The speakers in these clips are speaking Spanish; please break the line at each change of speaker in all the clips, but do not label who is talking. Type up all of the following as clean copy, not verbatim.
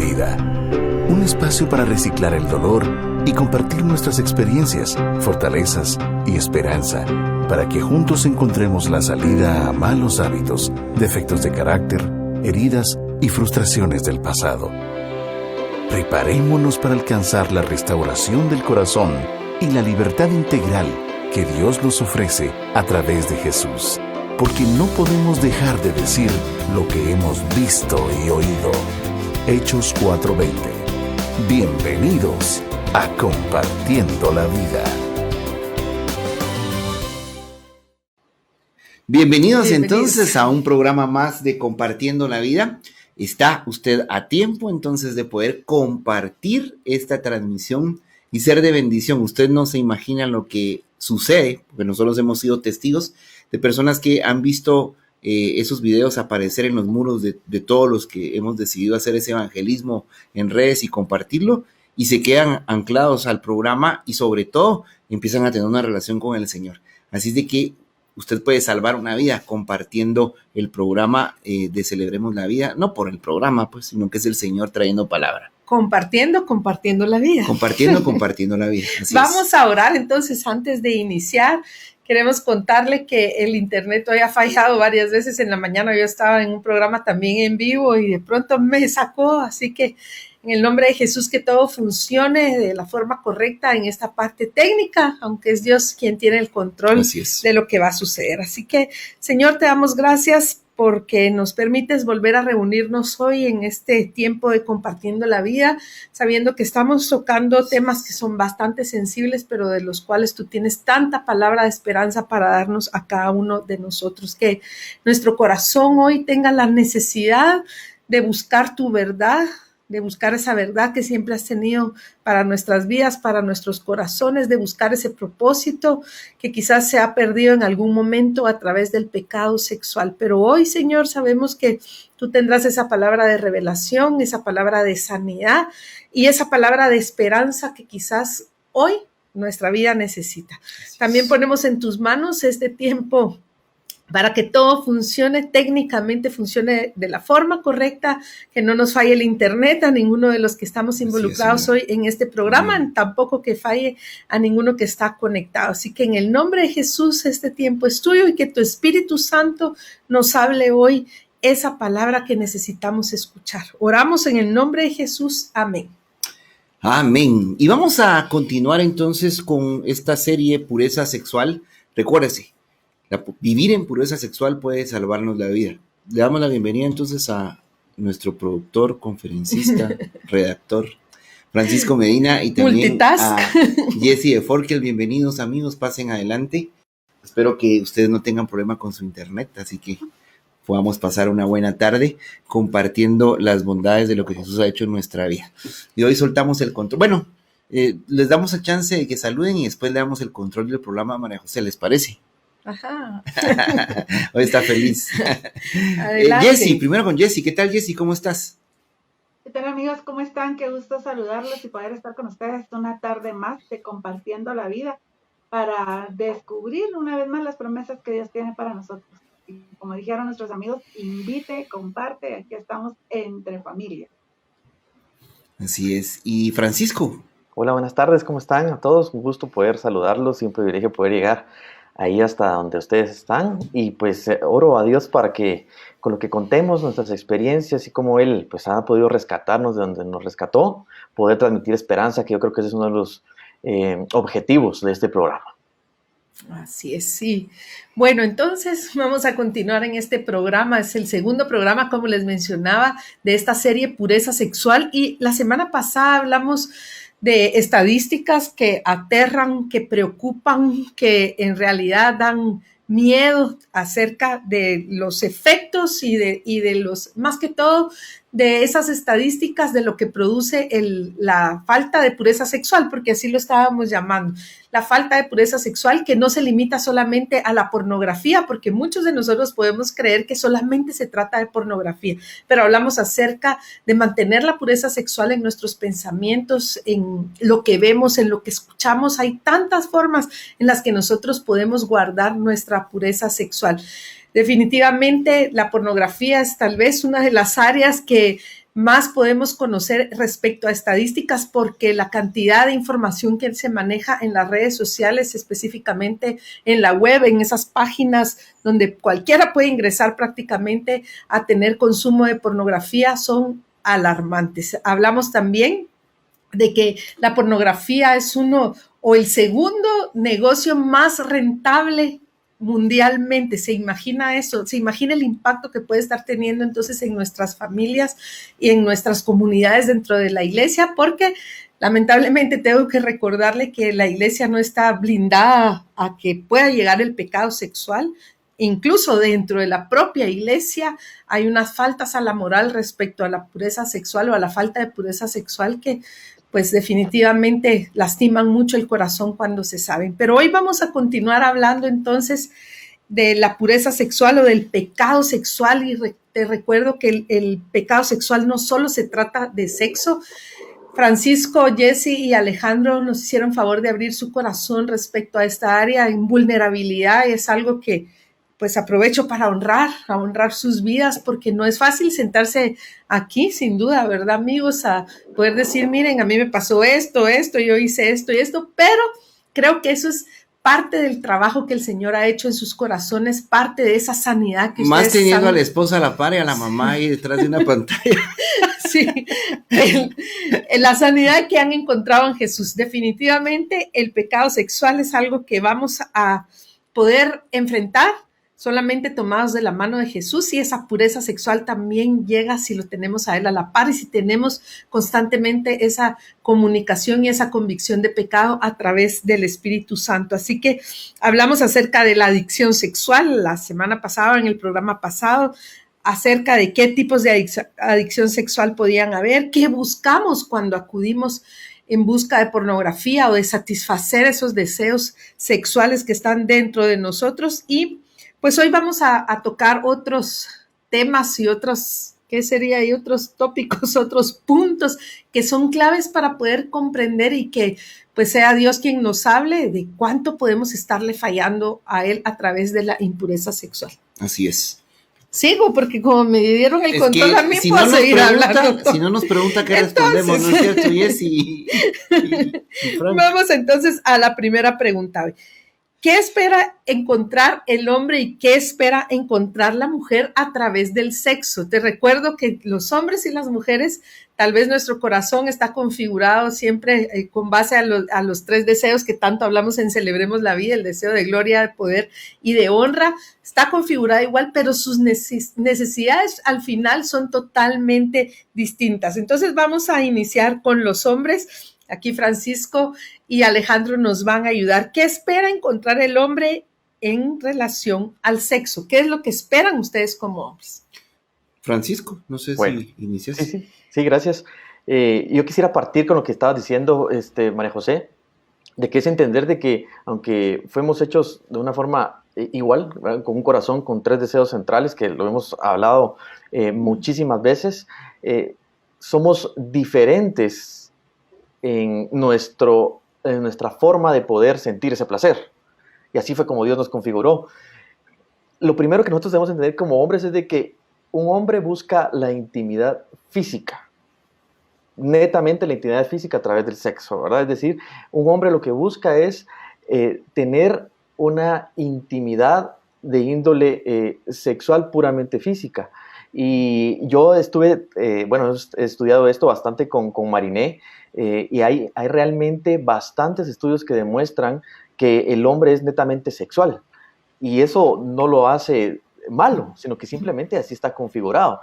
Vida. Un espacio para reciclar el dolor y compartir nuestras experiencias, fortalezas y esperanza, para que juntos encontremos la salida a malos hábitos, defectos de carácter, heridas y frustraciones del pasado. Preparémonos para alcanzar la restauración del corazón y la libertad integral que Dios nos ofrece a través de Jesús. Porque no podemos dejar de decir lo que hemos visto y oído. Hechos 4:20. Bienvenidos a Compartiendo la Vida.
Bienvenidos entonces a un programa más de Compartiendo la Vida. Está usted a tiempo entonces de poder compartir esta transmisión y ser de bendición. Usted no se imagina lo que sucede, porque nosotros hemos sido testigos de personas que han visto esos videos aparecer en los muros de todos los que hemos decidido hacer ese evangelismo en redes y compartirlo, y se quedan anclados al programa y sobre todo empiezan a tener una relación con el Señor. Así de que usted puede salvar una vida compartiendo el programa de Celebremos la Vida, no por el programa, pues, sino que es el Señor trayendo palabra.
Compartiendo la vida.
Compartiendo la vida.
Vamos a orar entonces antes de iniciar. Queremos contarle que el internet hoy ha fallado varias veces. En la mañana yo estaba en un programa también en vivo y de pronto me sacó, así que en el nombre de Jesús que todo funcione de la forma correcta en esta parte técnica, aunque es Dios quien tiene el control de lo que va a suceder. Así que, Señor, te damos gracias porque nos permites volver a reunirnos hoy en este tiempo de Compartiendo la Vida, sabiendo que estamos tocando temas que son bastante sensibles, pero de los cuales tú tienes tanta palabra de esperanza para darnos a cada uno de nosotros. Que nuestro corazón hoy tenga la necesidad de buscar tu verdad, de buscar esa verdad que siempre has tenido para nuestras vidas, para nuestros corazones, de buscar ese propósito que quizás se ha perdido en algún momento a través del pecado sexual. Pero hoy, Señor, sabemos que tú tendrás esa palabra de revelación, esa palabra de sanidad y esa palabra de esperanza que quizás hoy nuestra vida necesita. También ponemos en tus manos este tiempo para que todo funcione, técnicamente funcione de la forma correcta, que no nos falle el internet a ninguno de los que estamos involucrados hoy en este programa, tampoco que falle a ninguno que está conectado. Así que en el nombre de Jesús, este tiempo es tuyo y que tu Espíritu Santo nos hable hoy esa palabra que necesitamos escuchar. Oramos en el nombre de Jesús. Amén.
Amén. Y vamos a continuar entonces con esta serie Pureza Sexual. Recuérdese, vivir en pureza sexual puede salvarnos la vida. Le damos la bienvenida entonces a nuestro productor, conferencista, redactor, Francisco Medina, y también a Jesse de Forkel. Bienvenidos, amigos, pasen adelante. Espero que ustedes no tengan problema con su internet, así que podamos pasar una buena tarde compartiendo las bondades de lo que Jesús ha hecho en nuestra vida. Y hoy soltamos el control. Bueno, les damos el chance de que saluden y después le damos el control del programa a María José, ¿les parece?
Ajá.
Hoy está feliz. Jessy, primero con Jessy. ¿Qué tal, Jessy? ¿Cómo estás?
¿Qué tal, amigos? ¿Cómo están? Qué gusto saludarlos y poder estar con ustedes una tarde más de Compartiendo la Vida para descubrir una vez más las promesas que Dios tiene para nosotros. Y como dijeron nuestros amigos, invite, comparte, aquí estamos entre familia.
Así es. ¿Y Francisco?
Hola, buenas tardes, ¿cómo están? A todos, un gusto poder saludarlos, un privilegio poder llegar ahí hasta donde ustedes están, y pues oro a Dios para que con lo que contemos, nuestras experiencias y cómo Él pues ha podido rescatarnos de donde nos rescató, poder transmitir esperanza, que yo creo que ese es uno de los objetivos de este programa.
Así es, sí. Bueno, entonces vamos a continuar en este programa. Es el segundo programa, como les mencionaba, de esta serie Pureza Sexual, y la semana pasada hablamos de estadísticas que aterran, que preocupan, que en realidad dan miedo acerca de los efectos y de los, más que todo, de esas estadísticas de lo que produce la falta de pureza sexual, porque así lo estábamos llamando. La falta de pureza sexual que no se limita solamente a la pornografía, porque muchos de nosotros podemos creer que solamente se trata de pornografía, pero hablamos acerca de mantener la pureza sexual en nuestros pensamientos, en lo que vemos, en lo que escuchamos. Hay tantas formas en las que nosotros podemos guardar nuestra pureza sexual. Definitivamente la pornografía es tal vez una de las áreas que más podemos conocer respecto a estadísticas, porque la cantidad de información que se maneja en las redes sociales, específicamente en la web, en esas páginas donde cualquiera puede ingresar prácticamente a tener consumo de pornografía, son alarmantes. Hablamos también de que la pornografía es uno o el segundo negocio más rentable mundialmente. ¿Se imagina eso? ¿Se imagina el impacto que puede estar teniendo entonces en nuestras familias y en nuestras comunidades dentro de la iglesia? Porque lamentablemente tengo que recordarle que la iglesia no está blindada a que pueda llegar el pecado sexual. Incluso dentro de la propia iglesia hay unas faltas a la moral respecto a la pureza sexual o a la falta de pureza sexual que pues definitivamente lastiman mucho el corazón cuando se saben. Pero hoy vamos a continuar hablando entonces de la pureza sexual o del pecado sexual, y te recuerdo que el pecado sexual no solo se trata de sexo. Francisco, Jesse y Alejandro nos hicieron favor de abrir su corazón respecto a esta área en vulnerabilidad, y es algo que pues aprovecho para honrar sus vidas, porque no es fácil sentarse aquí, sin duda, ¿verdad, amigos? A poder decir, miren, a mí me pasó esto, yo hice esto y esto, pero creo que eso es parte del trabajo que el Señor ha hecho en sus corazones, parte de esa sanidad que
más
ustedes
teniendo
saben.
a la esposa a la par y a la mamá ahí detrás de una pantalla.
Sí, la sanidad que han encontrado en Jesús. Definitivamente el pecado sexual es algo que vamos a poder enfrentar solamente tomados de la mano de Jesús, y esa pureza sexual también llega si lo tenemos a Él a la par y si tenemos constantemente esa comunicación y esa convicción de pecado a través del Espíritu Santo. Así que hablamos acerca de la adicción sexual la semana pasada, en el programa pasado, acerca de qué tipos de adicción sexual podían haber, qué buscamos cuando acudimos en busca de pornografía o de satisfacer esos deseos sexuales que están dentro de nosotros. Y pues hoy vamos a tocar otros temas y otros, ¿qué sería? Y otros tópicos, otros puntos que son claves para poder comprender y que pues sea Dios quien nos hable de cuánto podemos estarle fallando a Él a través de la impureza sexual.
Así es.
Sigo, porque como me dieron el control a mí,
si
puedo seguir hablando.
Si no nos pregunta qué respondemos, ¿no es cierto? Y Frank.
Vamos entonces a la primera pregunta. ¿Qué espera encontrar el hombre y qué espera encontrar la mujer a través del sexo? Te recuerdo que los hombres y las mujeres, tal vez nuestro corazón está configurado siempre con base a los tres deseos que tanto hablamos en Celebremos la Vida: el deseo de gloria, de poder y de honra. Está configurado igual, pero sus necesidades al final son totalmente distintas. Entonces vamos a iniciar con los hombres. Aquí Francisco y Alejandro nos van a ayudar. ¿Qué espera encontrar el hombre en relación al sexo? ¿Qué es lo que esperan ustedes como hombres?
Francisco, no sé si inicias.
Sí, gracias. Yo quisiera partir con lo que estabas diciendo, María José, de que es entender de que aunque fuimos hechos de una forma igual, ¿verdad?, con un corazón con tres deseos centrales, que lo hemos hablado muchísimas veces, somos diferentes en nuestra forma de poder sentir ese placer. Y así fue como Dios nos configuró. Lo primero que nosotros debemos entender como hombres es de que un hombre busca la intimidad física, netamente la intimidad física a través del sexo, ¿verdad? Es decir, un hombre lo que busca es tener una intimidad de índole sexual puramente física. Y yo he estudiado esto bastante con Mariné, y hay realmente bastantes estudios que demuestran que el hombre es netamente sexual. Y eso no lo hace malo, sino que simplemente así está configurado.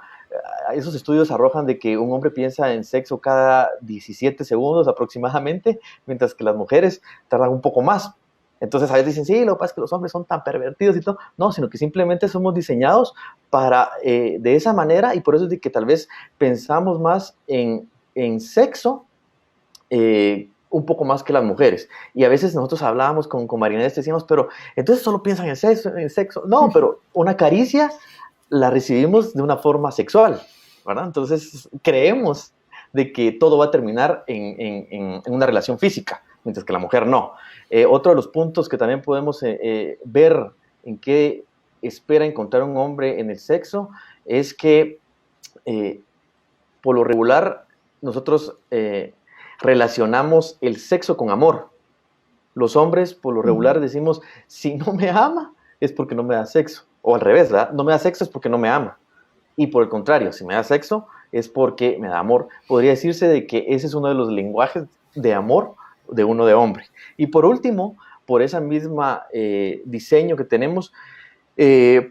Esos estudios arrojan de que un hombre piensa en sexo cada 17 segundos aproximadamente, mientras que las mujeres tardan un poco más. Entonces a veces dicen, sí, lo que pasa es que los hombres son tan pervertidos y todo. No, sino que simplemente somos diseñados para de esa manera, y por eso es de que tal vez pensamos más en sexo un poco más que las mujeres. Y a veces nosotros hablábamos con Marinés, decíamos, pero entonces solo piensan en sexo. No, pero una caricia la recibimos de una forma sexual, ¿verdad? Entonces creemos de que todo va a terminar en una relación física, mientras que la mujer no. Otro de los puntos que también podemos ver en qué espera encontrar un hombre en el sexo es que por lo regular, nosotros relacionamos el sexo con amor. Los hombres, por lo regular, decimos, si no me ama, es porque no me da sexo. O al revés, ¿verdad? No me da sexo es porque no me ama. Y por el contrario, si me da sexo, es porque me da amor. Podría decirse de que ese es uno de los lenguajes de amor de uno de hombre. Y por último, por esa misma diseño que tenemos,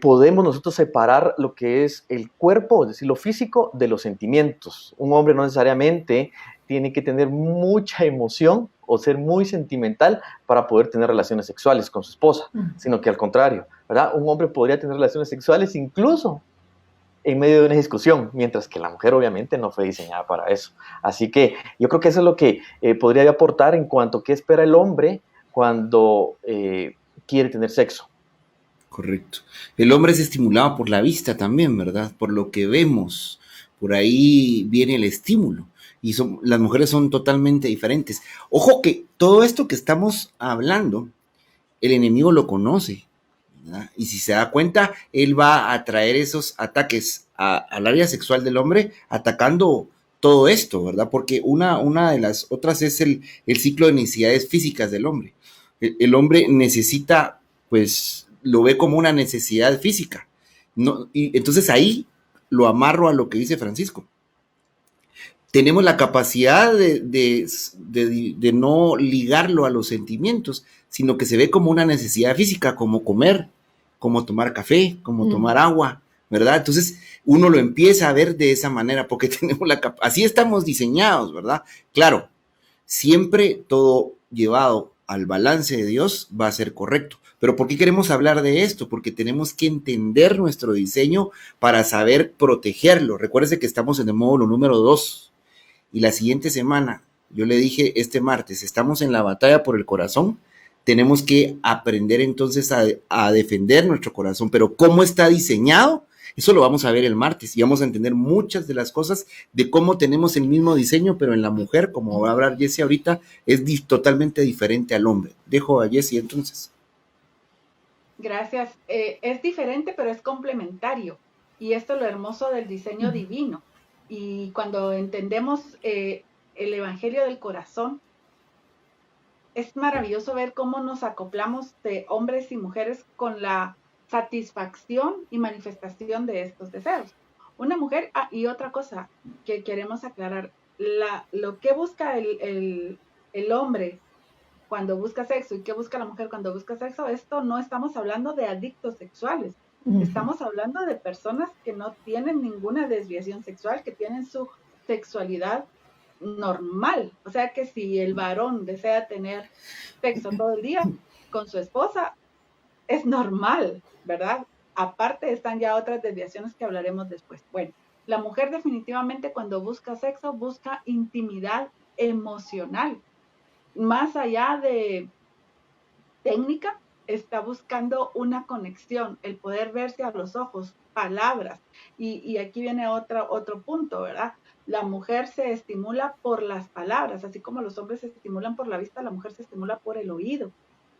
podemos nosotros separar lo que es el cuerpo, es decir, lo físico, de los sentimientos. Un hombre no necesariamente tiene que tener mucha emoción o ser muy sentimental para poder tener relaciones sexuales con su esposa, sino que al contrario, ¿verdad? Un hombre podría tener relaciones sexuales incluso en medio de una discusión, mientras que la mujer obviamente no fue diseñada para eso. Así que yo creo que eso es lo que podría aportar en cuanto a qué espera el hombre cuando quiere tener sexo.
Correcto. El hombre es estimulado por la vista también, ¿verdad? Por lo que vemos. Por ahí viene el estímulo. Y las mujeres son totalmente diferentes. Ojo que todo esto que estamos hablando, el enemigo lo conoce, ¿verdad? Y si se da cuenta, él va a traer esos ataques al área sexual del hombre, atacando todo esto, ¿verdad? Porque una de las otras es el ciclo de necesidades físicas del hombre. El hombre necesita, pues, lo ve como una necesidad física. No, y entonces ahí lo amarro a lo que dice Francisco. Tenemos la capacidad de no ligarlo a los sentimientos, sino que se ve como una necesidad física, como comer, como tomar café, como tomar agua, ¿verdad? Entonces uno lo empieza a ver de esa manera, porque tenemos así estamos diseñados, ¿verdad? Claro, siempre todo llevado al balance de Dios va a ser correcto. Pero ¿por qué queremos hablar de esto? Porque tenemos que entender nuestro diseño para saber protegerlo. Recuérdese que estamos en el módulo número 2. Y la siguiente semana, yo le dije este martes, estamos en la batalla por el corazón, tenemos que aprender entonces a defender nuestro corazón, pero ¿cómo está diseñado? Eso lo vamos a ver el martes y vamos a entender muchas de las cosas de cómo tenemos el mismo diseño, pero en la mujer, como va a hablar Jessie ahorita, es totalmente diferente al hombre. Dejo a Jessie entonces.
Gracias. Es diferente, pero es complementario. Y esto es lo hermoso del diseño divino. Y cuando entendemos el Evangelio del Corazón, es maravilloso ver cómo nos acoplamos de hombres y mujeres con la satisfacción y manifestación de estos deseos. Una mujer, y otra cosa que queremos aclarar, lo que busca el hombre cuando busca sexo y qué busca la mujer cuando busca sexo, esto no estamos hablando de adictos sexuales. Estamos hablando de personas que no tienen ninguna desviación sexual, que tienen su sexualidad normal. O sea que si el varón desea tener sexo todo el día con su esposa, es normal, ¿verdad? Aparte están ya otras desviaciones que hablaremos después. Bueno, la mujer definitivamente cuando busca sexo, busca intimidad emocional. Más allá de técnica, está buscando una conexión, el poder verse a los ojos, palabras. Y aquí viene otro punto, ¿verdad? La mujer se estimula por las palabras, así como los hombres se estimulan por la vista, la mujer se estimula por el oído.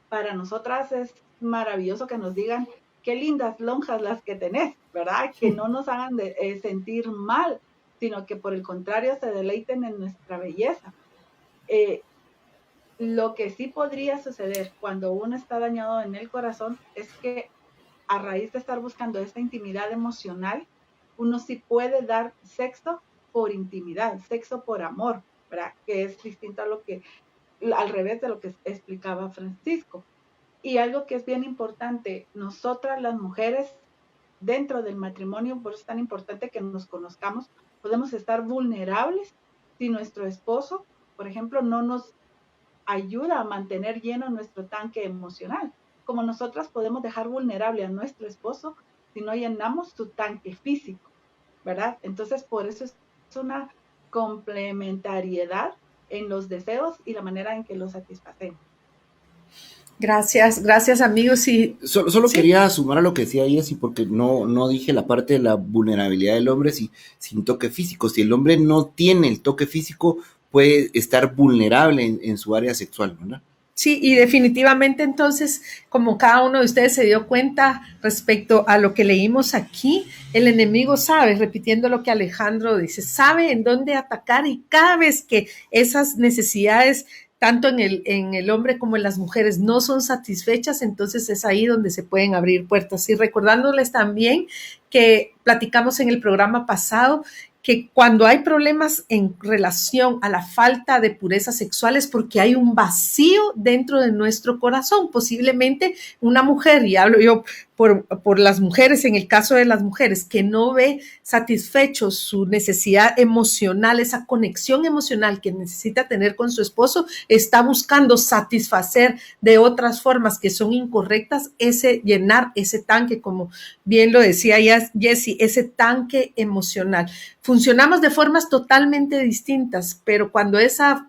Para nosotras es maravilloso que nos digan qué lindas lonjas las que tenés, ¿verdad? Que no nos hagan sentir mal, sino que por el contrario se deleiten en nuestra belleza. Lo que sí podría suceder cuando uno está dañado en el corazón es que a raíz de estar buscando esta intimidad emocional, uno sí puede dar sexo por intimidad, sexo por amor, ¿verdad? Que es distinto a al revés de lo que explicaba Francisco. Y algo que es bien importante, nosotras las mujeres dentro del matrimonio, por eso es tan importante que nos conozcamos, podemos estar vulnerables si nuestro esposo, por ejemplo, no nos ayuda a mantener lleno nuestro tanque emocional, como nosotras podemos dejar vulnerable a nuestro esposo si no llenamos su tanque físico, ¿verdad? Entonces, por eso es una complementariedad en los deseos y la manera en que los satisfacemos.
Gracias amigos. Y
Solo ¿sí? Quería sumar a lo que decía Jessie, porque no dije la parte de la vulnerabilidad del hombre sin toque físico. Si el hombre no tiene el toque físico, puede estar vulnerable en su área sexual, ¿verdad?
Sí, y definitivamente entonces, como cada uno de ustedes se dio cuenta respecto a lo que leímos aquí, el enemigo sabe, repitiendo lo que Alejandro dice, sabe en dónde atacar y cada vez que esas necesidades, tanto en el hombre como en las mujeres, no son satisfechas, entonces es ahí donde se pueden abrir puertas. Y recordándoles también que platicamos en el programa pasado que cuando hay problemas en relación a la falta de pureza sexual es porque hay un vacío dentro de nuestro corazón. Posiblemente una mujer, y hablo yo por las mujeres, en el caso de las mujeres, que no ve satisfecho su necesidad emocional, esa conexión emocional que necesita tener con su esposo, está buscando satisfacer de otras formas que son incorrectas, llenar ese tanque, como bien lo decía Jessie, ese tanque emocional. Funcionamos de formas totalmente distintas, pero cuando esa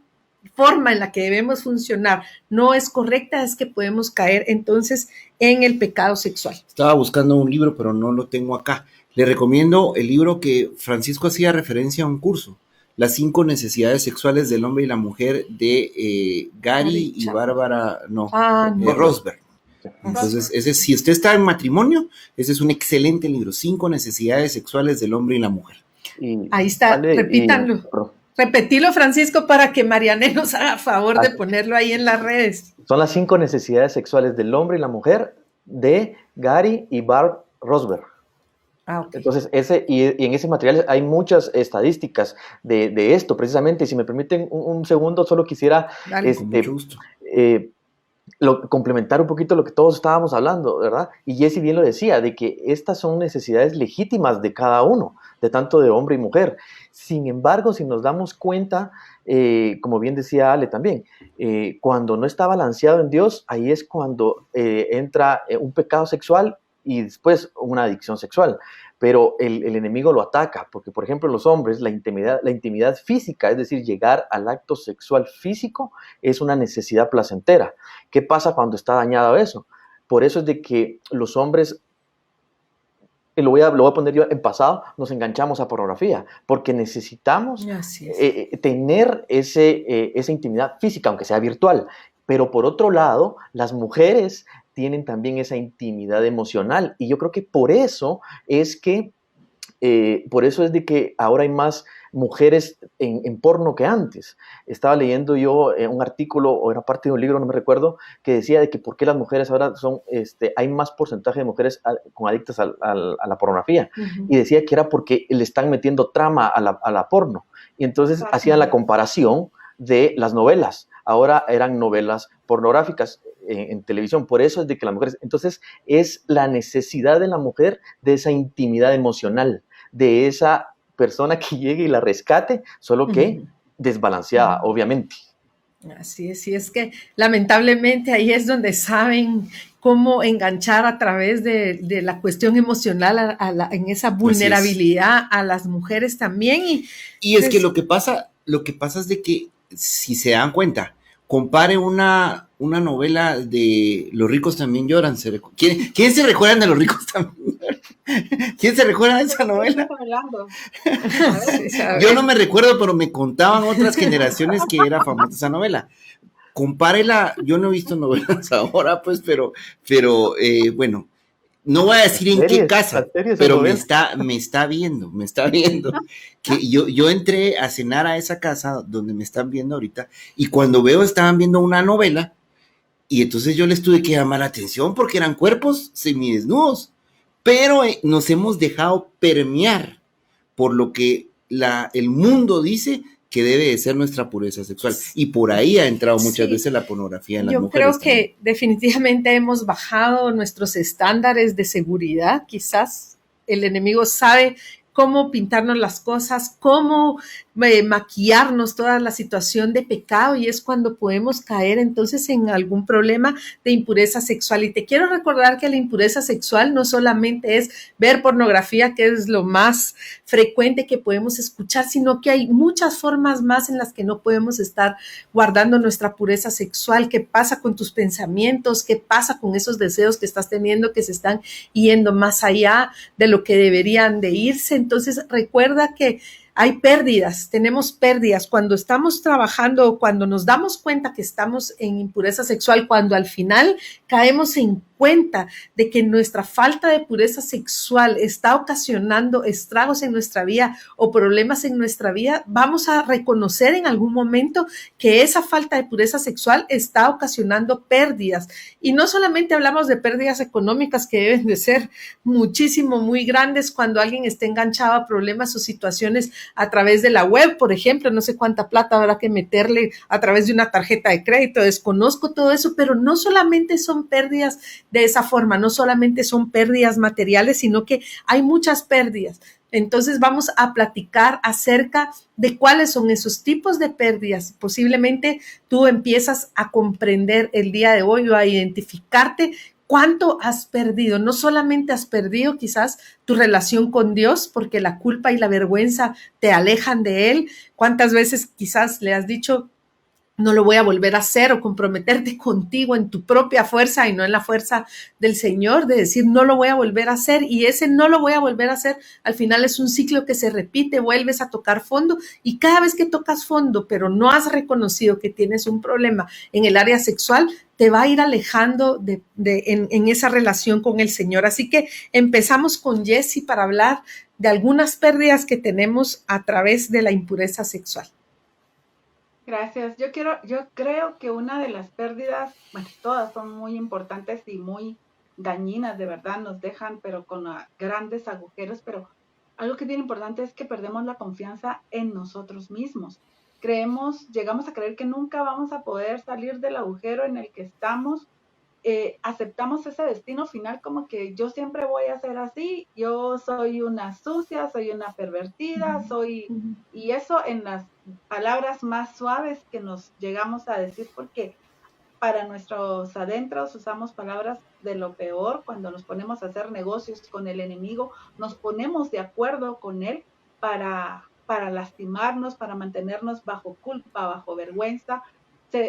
forma en la que debemos funcionar no es correcta, es que podemos caer entonces en el pecado sexual.
Estaba buscando un libro, pero no lo tengo acá. Le recomiendo el libro que Francisco hacía referencia a un curso, Las 5 necesidades sexuales del hombre y la mujer, de Gary y Bárbara, Rosberg. Entonces, si usted está en matrimonio, ese es un excelente libro, 5 necesidades sexuales del hombre y la mujer.
Ahí está, repítanlo. Repetilo, Francisco, para que Marianne nos haga favor de ponerlo ahí en las redes.
Son las 5 necesidades sexuales del hombre y la mujer de Gary y Barb Rosberg. Okay. Entonces, y en ese material hay muchas estadísticas de esto, precisamente. Si me permiten un segundo, solo quisiera complementar un poquito lo que todos estábamos hablando, ¿verdad? Y Jessie bien lo decía, de que estas son necesidades legítimas de cada uno, de tanto de hombre y mujer. Sin embargo, si nos damos cuenta, como bien decía Ale también, cuando no está balanceado en Dios, ahí es cuando entra un pecado sexual y después una adicción sexual. Pero el enemigo lo ataca, porque por ejemplo en los hombres la intimidad física, es decir, llegar al acto sexual físico, es una necesidad placentera. ¿Qué pasa cuando está dañado eso? Por eso es de que los hombres, lo voy a poner yo en pasado, nos enganchamos a pornografía, porque necesitamos tener esa intimidad física, aunque sea virtual. Pero por otro lado, las mujeres tienen también esa intimidad emocional, y yo creo que por eso es de que ahora hay más mujeres en porno que antes. Estaba leyendo yo un artículo, o era parte de un libro, no me recuerdo, que decía de que por qué las mujeres ahora hay más porcentaje de mujeres con adictas a la pornografía, y decía que era porque le están metiendo trama a la porno, y entonces hacían la comparación de las novelas. Ahora eran novelas pornográficas en televisión, por eso es de que las mujeres, entonces es la necesidad de la mujer de esa intimidad emocional, de esa persona que llegue y la rescate, solo que desbalanceada, obviamente.
Así es, y es que lamentablemente ahí es donde saben cómo enganchar a través de la cuestión emocional en esa vulnerabilidad a las mujeres también.
Y es que lo que pasa es de que, si se dan cuenta, compare una novela de Los ricos también lloran. ¿Quién se recuerdan de Los ricos también lloran? ¿Quién se recuerda de esa novela? Yo no me recuerdo, pero me contaban otras generaciones que era famosa esa novela. Compárela, yo no he visto novelas ahora, pues, pero bueno, no voy a decir en qué casa, pero me está viendo, que yo entré a cenar a esa casa donde me están viendo ahorita, y cuando veo estaban viendo una novela, y entonces yo les tuve que llamar la atención porque eran cuerpos semidesnudos, pero nos hemos dejado permear por lo que el mundo dice que debe de ser nuestra pureza sexual, y por ahí ha entrado muchas veces la pornografía en las mujeres.
Yo creo que definitivamente hemos bajado nuestros estándares de seguridad. Quizás el enemigo sabe cómo pintarnos las cosas, cómo maquillarnos toda la situación de pecado, y es cuando podemos caer entonces en algún problema de impureza sexual. Y te quiero recordar que la impureza sexual no solamente es ver pornografía, que es lo más frecuente que podemos escuchar, sino que hay muchas formas más en las que no podemos estar guardando nuestra pureza sexual. ¿Qué pasa con tus pensamientos? ¿Qué pasa con esos deseos que estás teniendo que se están yendo más allá de lo que deberían de irse? Entonces recuerda que hay pérdidas, tenemos pérdidas cuando estamos trabajando o cuando nos damos cuenta que estamos en impureza sexual, cuando al final caemos en cuenta de que nuestra falta de pureza sexual está ocasionando estragos en nuestra vida o problemas en nuestra vida, vamos a reconocer en algún momento que esa falta de pureza sexual está ocasionando pérdidas. Y no solamente hablamos de pérdidas económicas que deben de ser muchísimo, muy grandes cuando alguien está enganchado a problemas o situaciones a través de la web, por ejemplo, no sé cuánta plata habrá que meterle a través de una tarjeta de crédito, desconozco todo eso, pero no solamente son pérdidas de esa forma, no solamente son pérdidas materiales, sino que hay muchas pérdidas. Entonces vamos a platicar acerca de cuáles son esos tipos de pérdidas. Posiblemente tú empiezas a comprender el día de hoy o a identificarte cuánto has perdido. No solamente has perdido quizás tu relación con Dios, porque la culpa y la vergüenza te alejan de Él. ¿Cuántas veces quizás le has dicho, no lo voy a volver a hacer, o comprometerte contigo en tu propia fuerza y no en la fuerza del Señor, de decir no lo voy a volver a hacer, y ese no lo voy a volver a hacer, al final es un ciclo que se repite, vuelves a tocar fondo y cada vez que tocas fondo, pero no has reconocido que tienes un problema en el área sexual, te va a ir alejando en esa relación con el Señor. Así que empezamos con Jessie para hablar de algunas pérdidas que tenemos a través de la impureza sexual.
Gracias. Yo creo que una de las pérdidas, bueno, todas son muy importantes y muy dañinas, de verdad, nos dejan, pero con grandes agujeros, pero algo que es bien importante es que perdemos la confianza en nosotros mismos. Llegamos a creer que nunca vamos a poder salir del agujero en el que estamos. Aceptamos ese destino final como que yo siempre voy a ser así, yo soy una sucia, soy una pervertida, y eso en las palabras más suaves que nos llegamos a decir, porque para nuestros adentros usamos palabras de lo peor cuando nos ponemos a hacer negocios con el enemigo, nos ponemos de acuerdo con él para lastimarnos, para mantenernos bajo culpa, bajo vergüenza.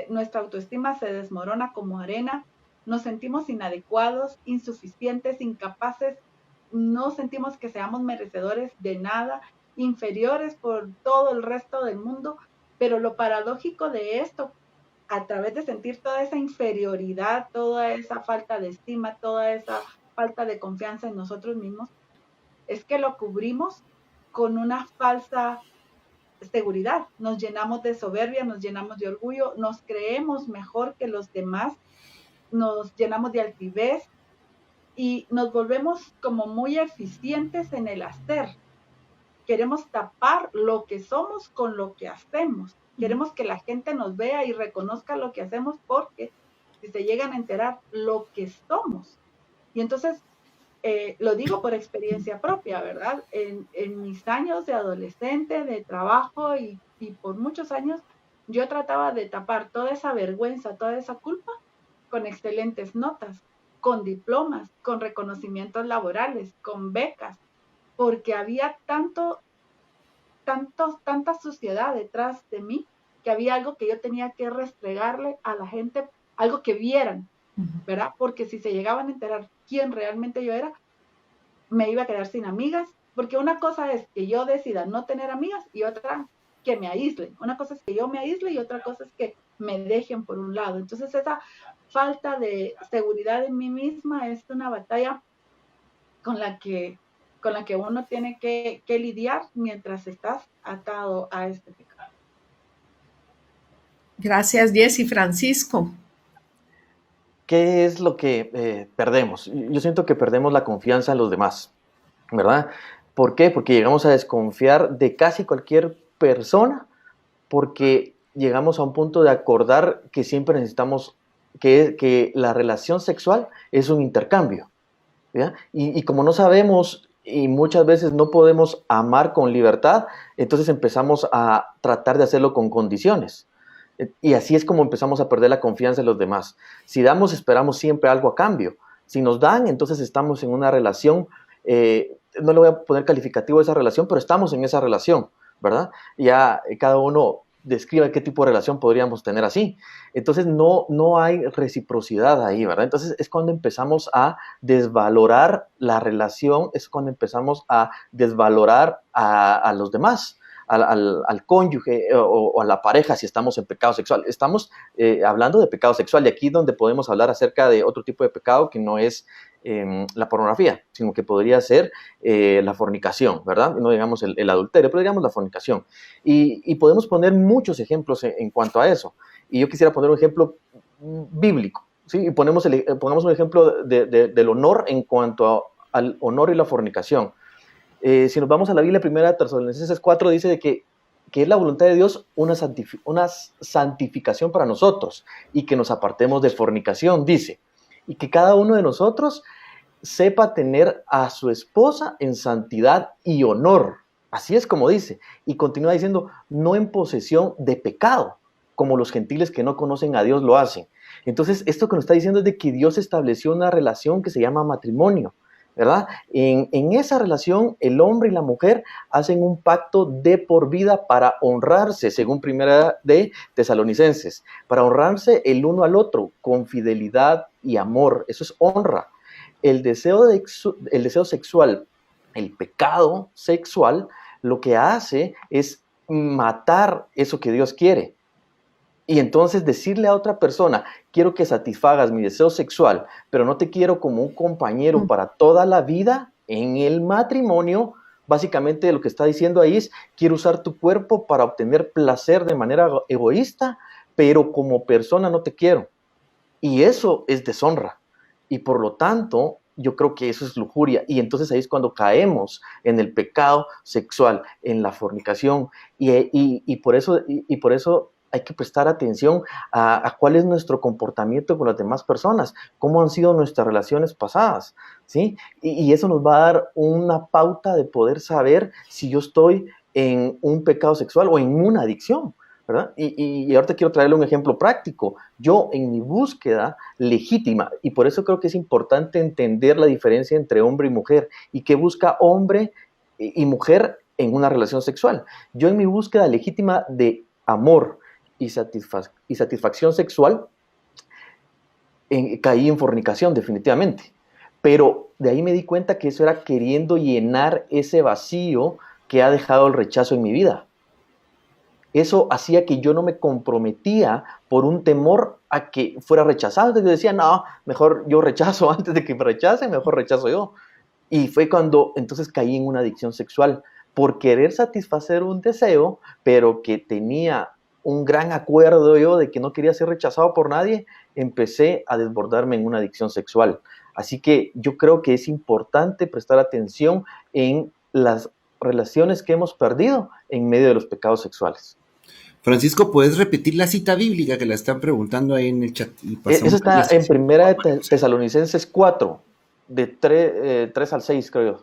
Nuestra autoestima se desmorona como arena. Nos sentimos inadecuados, insuficientes, incapaces, no sentimos que seamos merecedores de nada, inferiores por todo el resto del mundo, pero lo paradójico de esto, a través de sentir toda esa inferioridad, toda esa falta de estima, toda esa falta de confianza en nosotros mismos, es que lo cubrimos con una falsa seguridad. Nos llenamos de soberbia, nos llenamos de orgullo, nos creemos mejor que los demás, nos llenamos de altivez y nos volvemos como muy eficientes en el hacer. Queremos tapar lo que somos con lo que hacemos. Queremos que la gente nos vea y reconozca lo que hacemos, porque si se llegan a enterar lo que somos. Y entonces, lo digo por experiencia propia, ¿verdad? En mis años de adolescente, de trabajo y por muchos años, yo trataba de tapar toda esa vergüenza, toda esa culpa con excelentes notas, con diplomas, con reconocimientos laborales, con becas, porque había tanta suciedad detrás de mí, que había algo que yo tenía que restregarle a la gente, algo que vieran, ¿verdad? Porque si se llegaban a enterar quién realmente yo era, me iba a quedar sin amigas, porque una cosa es que yo decida no tener amigas y otra que me aíslen. Una cosa es que yo me aísle y otra cosa es que me dejen por un lado. Entonces esa falta de seguridad en mí misma es una batalla con la que uno tiene que lidiar mientras estás atado a este pecado.
Gracias, Jessie. Francisco.
¿Qué es lo que perdemos? Yo siento que perdemos la confianza en los demás, ¿verdad? ¿Por qué? Porque llegamos a desconfiar de casi cualquier persona, porque llegamos a un punto de acordar que siempre necesitamos que la relación sexual es un intercambio, ¿ya? Y como no sabemos y muchas veces no podemos amar con libertad, entonces empezamos a tratar de hacerlo con condiciones. Y así es como empezamos a perder la confianza en los demás. Si damos, esperamos siempre algo a cambio. Si nos dan, entonces estamos en una relación, no le voy a poner calificativo a esa relación, pero estamos en esa relación, ¿verdad? Ya cada uno describe qué tipo de relación podríamos tener así. Entonces no hay reciprocidad ahí, ¿verdad? Entonces es cuando empezamos a desvalorar la relación, es cuando empezamos a desvalorar a los demás, al cónyuge o a la pareja si estamos en pecado sexual. Estamos hablando de pecado sexual, y aquí donde podemos hablar acerca de otro tipo de pecado que no es la pornografía, sino que podría ser la fornicación, ¿verdad? No digamos el adulterio, pero digamos la fornicación. Y podemos poner muchos ejemplos en cuanto a eso. Y yo quisiera poner un ejemplo bíblico, ¿sí? Y pongamos un ejemplo del honor en cuanto al honor y la fornicación. Si nos vamos a la Biblia, 1 Tesalonicenses 4 dice de que es la voluntad de Dios una santificación para nosotros, y que nos apartemos de fornicación, dice, y que cada uno de nosotros sepa tener a su esposa en santidad y honor. Así es como dice. Y continúa diciendo, no en posesión de pecado, como los gentiles que no conocen a Dios lo hacen. Entonces, esto que nos está diciendo es de que Dios estableció una relación que se llama matrimonio, ¿verdad? En esa relación, el hombre y la mujer hacen un pacto de por vida para honrarse, según 1 de Tesalonicenses, para honrarse el uno al otro con fidelidad y amor. Eso es honra. El deseo sexual, el pecado sexual, lo que hace es matar eso que Dios quiere. Y entonces decirle a otra persona, quiero que satisfagas mi deseo sexual, pero no te quiero como un compañero para toda la vida en el matrimonio, básicamente lo que está diciendo ahí es, quiero usar tu cuerpo para obtener placer de manera egoísta, pero como persona no te quiero. Y eso es deshonra. Y por lo tanto, yo creo que eso es lujuria. Y entonces ahí es cuando caemos en el pecado sexual, en la fornicación. Y por eso hay que prestar atención a cuál es nuestro comportamiento con las demás personas, cómo han sido nuestras relaciones pasadas, ¿sí? Y eso nos va a dar una pauta de poder saber si yo estoy en un pecado sexual o en una adicción, ¿verdad? Y ahorita quiero traerle un ejemplo práctico. Yo en mi búsqueda legítima, y por eso creo que es importante entender la diferencia entre hombre y mujer, y qué busca hombre y mujer en una relación sexual. Yo en mi búsqueda legítima de amor y satisfacción sexual, caí en fornicación definitivamente, pero de ahí me di cuenta que eso era queriendo llenar ese vacío que ha dejado el rechazo en mi vida. Eso hacía que yo no me comprometía por un temor a que fuera rechazado. Entonces yo decía, no, mejor yo rechazo antes de que me rechacen, mejor rechazo yo. Y fue cuando entonces caí en una adicción sexual por querer satisfacer un deseo, pero que tenía un gran acuerdo yo de que no quería ser rechazado por nadie. Empecé a desbordarme en una adicción sexual. Así que yo creo que es importante prestar atención en las relaciones que hemos perdido en medio de los pecados sexuales.
Francisco, ¿puedes repetir la cita bíblica que la están preguntando ahí en el chat?
Eso está en 1 Tesalonicenses 4, de 3 al 6, creo yo.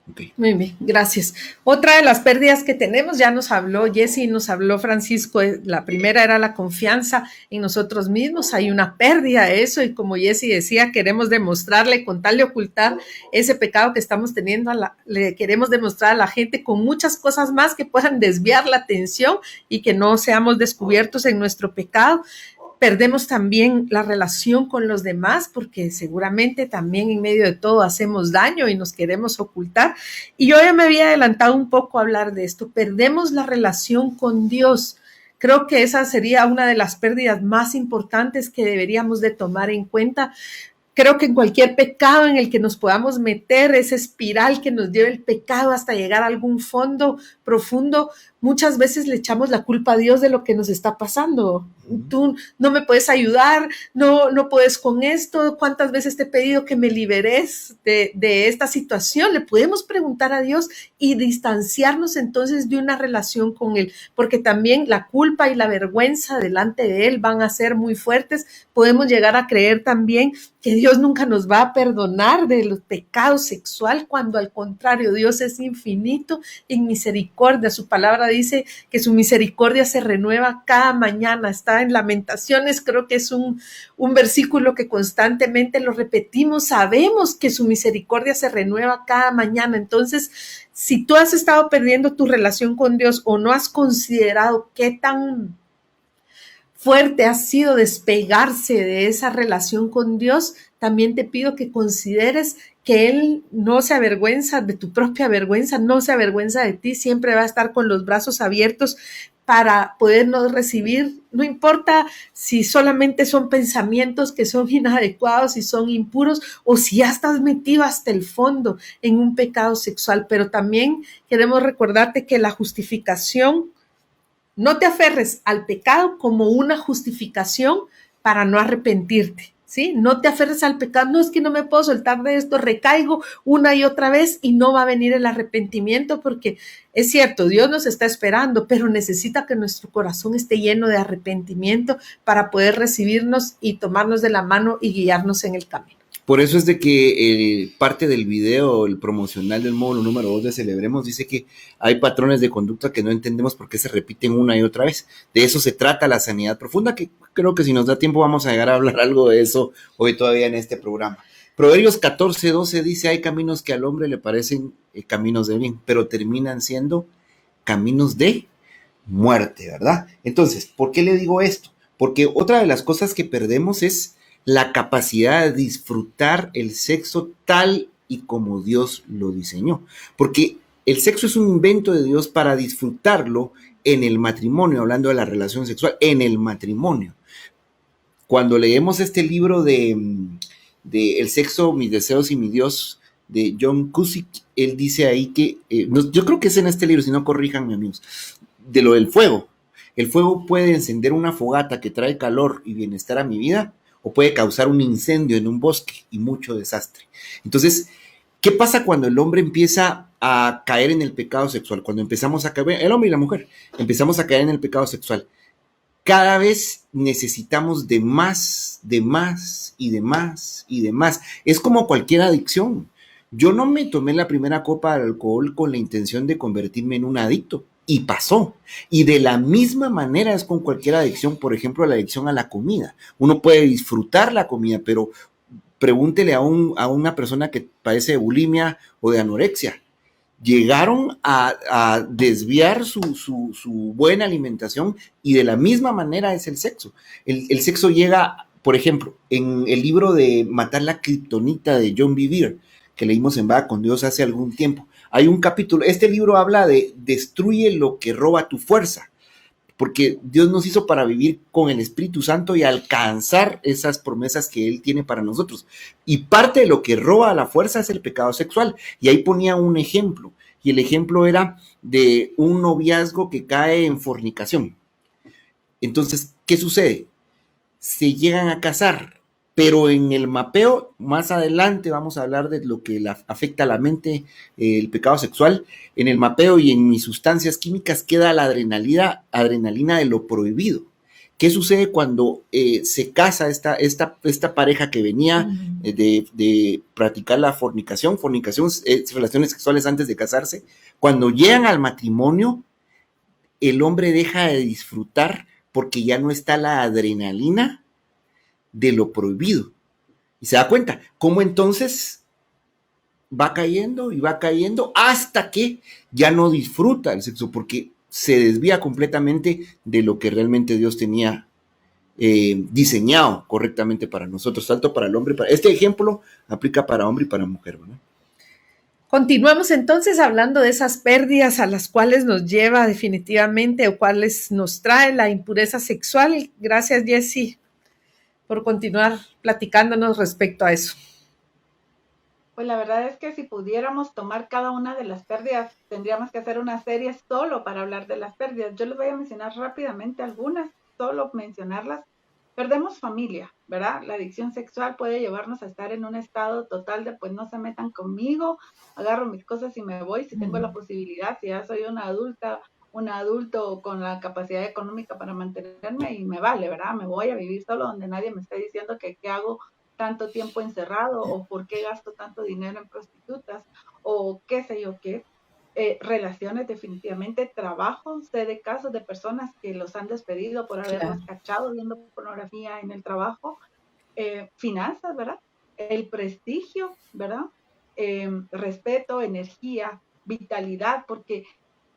Okay. Muy bien, gracias. Otra de las pérdidas que tenemos, ya nos habló Jessy, nos habló Francisco, la primera era la confianza en nosotros mismos. Hay una pérdida de eso, y como Jessy decía, queremos demostrarle, con tal de ocultar ese pecado que estamos teniendo, le queremos demostrar a la gente con muchas cosas más que puedan desviar la atención y que no seamos descubiertos en nuestro pecado. Perdemos también la relación con los demás, porque seguramente también en medio de todo hacemos daño y nos queremos ocultar. Y yo ya me había adelantado un poco a hablar de esto. Perdemos la relación con Dios. Creo que esa sería una de las pérdidas más importantes que deberíamos de tomar en cuenta. Creo que en cualquier pecado en el que nos podamos meter, esa espiral que nos lleve el pecado hasta llegar a algún fondo profundo, muchas veces le echamos la culpa a Dios de lo que nos está pasando. Tú no me puedes ayudar, no puedes con esto. ¿Cuántas veces te he pedido que me liberes de esta situación? Le podemos preguntar a Dios y distanciarnos entonces de una relación con Él, porque también la culpa y la vergüenza delante de Él van a ser muy fuertes. Podemos llegar a creer también que Dios nunca nos va a perdonar de los pecados sexual, cuando al contrario, Dios es infinito en misericordia. Su palabra dice que su misericordia se renueva cada mañana. Está en Lamentaciones, creo que es un versículo que constantemente lo repetimos. Sabemos que su misericordia se renueva cada mañana. Entonces, si tú has estado perdiendo tu relación con Dios o no has considerado qué tan fuerte ha sido despegarse de esa relación con Dios, también te pido que consideres que Él no se avergüenza de tu propia vergüenza, no se avergüenza de ti, siempre va a estar con los brazos abiertos para podernos recibir, no importa si solamente son pensamientos que son inadecuados, si son impuros o si ya estás metido hasta el fondo en un pecado sexual, pero también queremos recordarte que la justificación, no te aferres al pecado como una justificación para no arrepentirte. ¿Sí? No te aferres al pecado, no es que no me puedo soltar de esto, recaigo una y otra vez y no va a venir el arrepentimiento porque es cierto, Dios nos está esperando, pero necesita que nuestro corazón esté lleno de arrepentimiento para poder recibirnos y tomarnos de la mano y guiarnos en el camino.
Por eso es de que parte del video, el promocional del módulo número 2 de Celebremos, dice que hay patrones de conducta que no entendemos por qué se repiten una y otra vez. De eso se trata la sanidad profunda, que creo que si nos da tiempo vamos a llegar a hablar algo de eso hoy todavía en este programa. Proverbios 14:12 dice, hay caminos que al hombre le parecen caminos de bien, pero terminan siendo caminos de muerte, ¿verdad? Entonces, ¿por qué le digo esto? Porque otra de las cosas que perdemos es la capacidad de disfrutar el sexo tal y como Dios lo diseñó. Porque el sexo es un invento de Dios para disfrutarlo en el matrimonio, hablando de la relación sexual, en el matrimonio. Cuando leemos este libro de El sexo, mis deseos y mi Dios, de John Cusick, él dice ahí que, yo creo que es en este libro, si no corríjanme amigos, de lo del fuego. El fuego puede encender una fogata que trae calor y bienestar a mi vida, o puede causar un incendio en un bosque y mucho desastre. Entonces, ¿qué pasa cuando el hombre empieza a caer en el pecado sexual? Cuando empezamos a caer, el hombre y la mujer, empezamos a caer en el pecado sexual. Cada vez necesitamos de más, de más y de más y de más. Es como cualquier adicción. Yo no me tomé la primera copa de alcohol con la intención de convertirme en un adicto. Y pasó. Y de la misma manera es con cualquier adicción, por ejemplo, la adicción a la comida. Uno puede disfrutar la comida, pero pregúntele a una persona que padece de bulimia o de anorexia. Llegaron a desviar su buena alimentación y de la misma manera es el sexo. El sexo llega, por ejemplo, en el libro de Matar la Kriptonita de John Bevere, que leímos en Va con Dios hace algún tiempo. Hay un capítulo, este libro habla de destruye lo que roba tu fuerza, porque Dios nos hizo para vivir con el Espíritu Santo y alcanzar esas promesas que Él tiene para nosotros. Y parte de lo que roba la fuerza es el pecado sexual. Y ahí ponía un ejemplo, y el ejemplo era de un noviazgo que cae en fornicación. Entonces, ¿qué sucede? Se llegan a casar, pero en el mapeo, más adelante vamos a hablar de lo que afecta a la mente, el pecado sexual. En el mapeo y en mis sustancias químicas queda la adrenalina de lo prohibido. ¿Qué sucede cuando se casa esta pareja que venía de practicar la fornicación, relaciones sexuales antes de casarse? Cuando llegan al matrimonio, el hombre deja de disfrutar porque ya no está la adrenalina de lo prohibido. Y se da cuenta cómo entonces va cayendo y va cayendo hasta que ya no disfruta el sexo porque se desvía completamente de lo que realmente Dios tenía diseñado correctamente para nosotros, tanto para el hombre. Este ejemplo aplica para hombre y para mujer, ¿no?
Continuamos entonces hablando de esas pérdidas a las cuales nos lleva definitivamente o cuales nos trae la impureza sexual. Gracias, Jessie, por continuar platicándonos respecto a eso.
Pues la verdad es que si pudiéramos tomar cada una de las pérdidas, tendríamos que hacer una serie solo para hablar de las pérdidas. Yo les voy a mencionar rápidamente algunas, solo mencionarlas. Perdemos familia, ¿verdad? La adicción sexual puede llevarnos a estar en un estado total de pues no se metan conmigo, agarro mis cosas y me voy si tengo la posibilidad, si ya soy una adulta, un adulto con la capacidad económica para mantenerme y me vale, ¿verdad? Me voy a vivir solo donde nadie me esté diciendo que qué hago tanto tiempo encerrado o por qué gasto tanto dinero en prostitutas o qué sé yo qué. Relaciones definitivamente, trabajo, sé de casos de personas que los han despedido por haberlos cachado viendo pornografía en el trabajo, finanzas, ¿verdad? El prestigio, ¿verdad? Respeto, energía, vitalidad, porque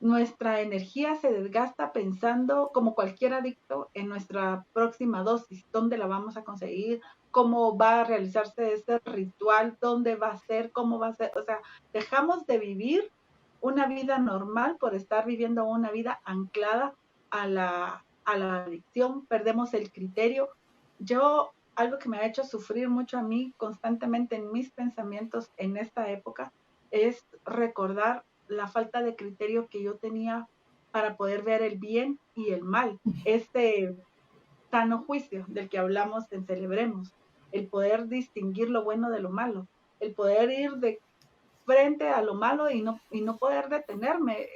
nuestra energía se desgasta pensando, como cualquier adicto, en nuestra próxima dosis, dónde la vamos a conseguir, cómo va a realizarse ese ritual, dónde va a ser, cómo va a ser. O sea, dejamos de vivir una vida normal por estar viviendo una vida anclada a la adicción, perdemos el criterio. Algo que me ha hecho sufrir mucho a mí constantemente en mis pensamientos en esta época es recordar la falta de criterio que yo tenía para poder ver el bien y el mal. Este sano juicio del que hablamos en Celebremos, el poder distinguir lo bueno de lo malo, el poder ir de frente a lo malo y no poder detenerme,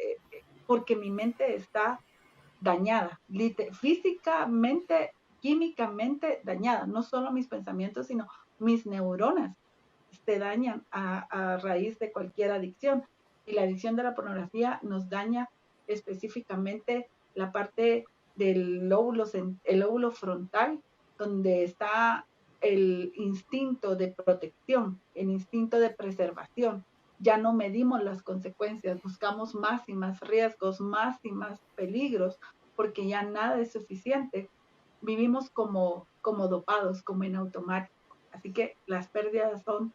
porque mi mente está dañada, físicamente, químicamente dañada, no solo mis pensamientos, sino mis neuronas se dañan a raíz de cualquier adicción. Y la adicción de la pornografía nos daña específicamente la parte del el lóbulo frontal, donde está el instinto de protección, el instinto de preservación. Ya no medimos las consecuencias, buscamos más y más riesgos, más y más peligros, porque ya nada es suficiente. Vivimos como dopados, como en automático. Así que las pérdidas son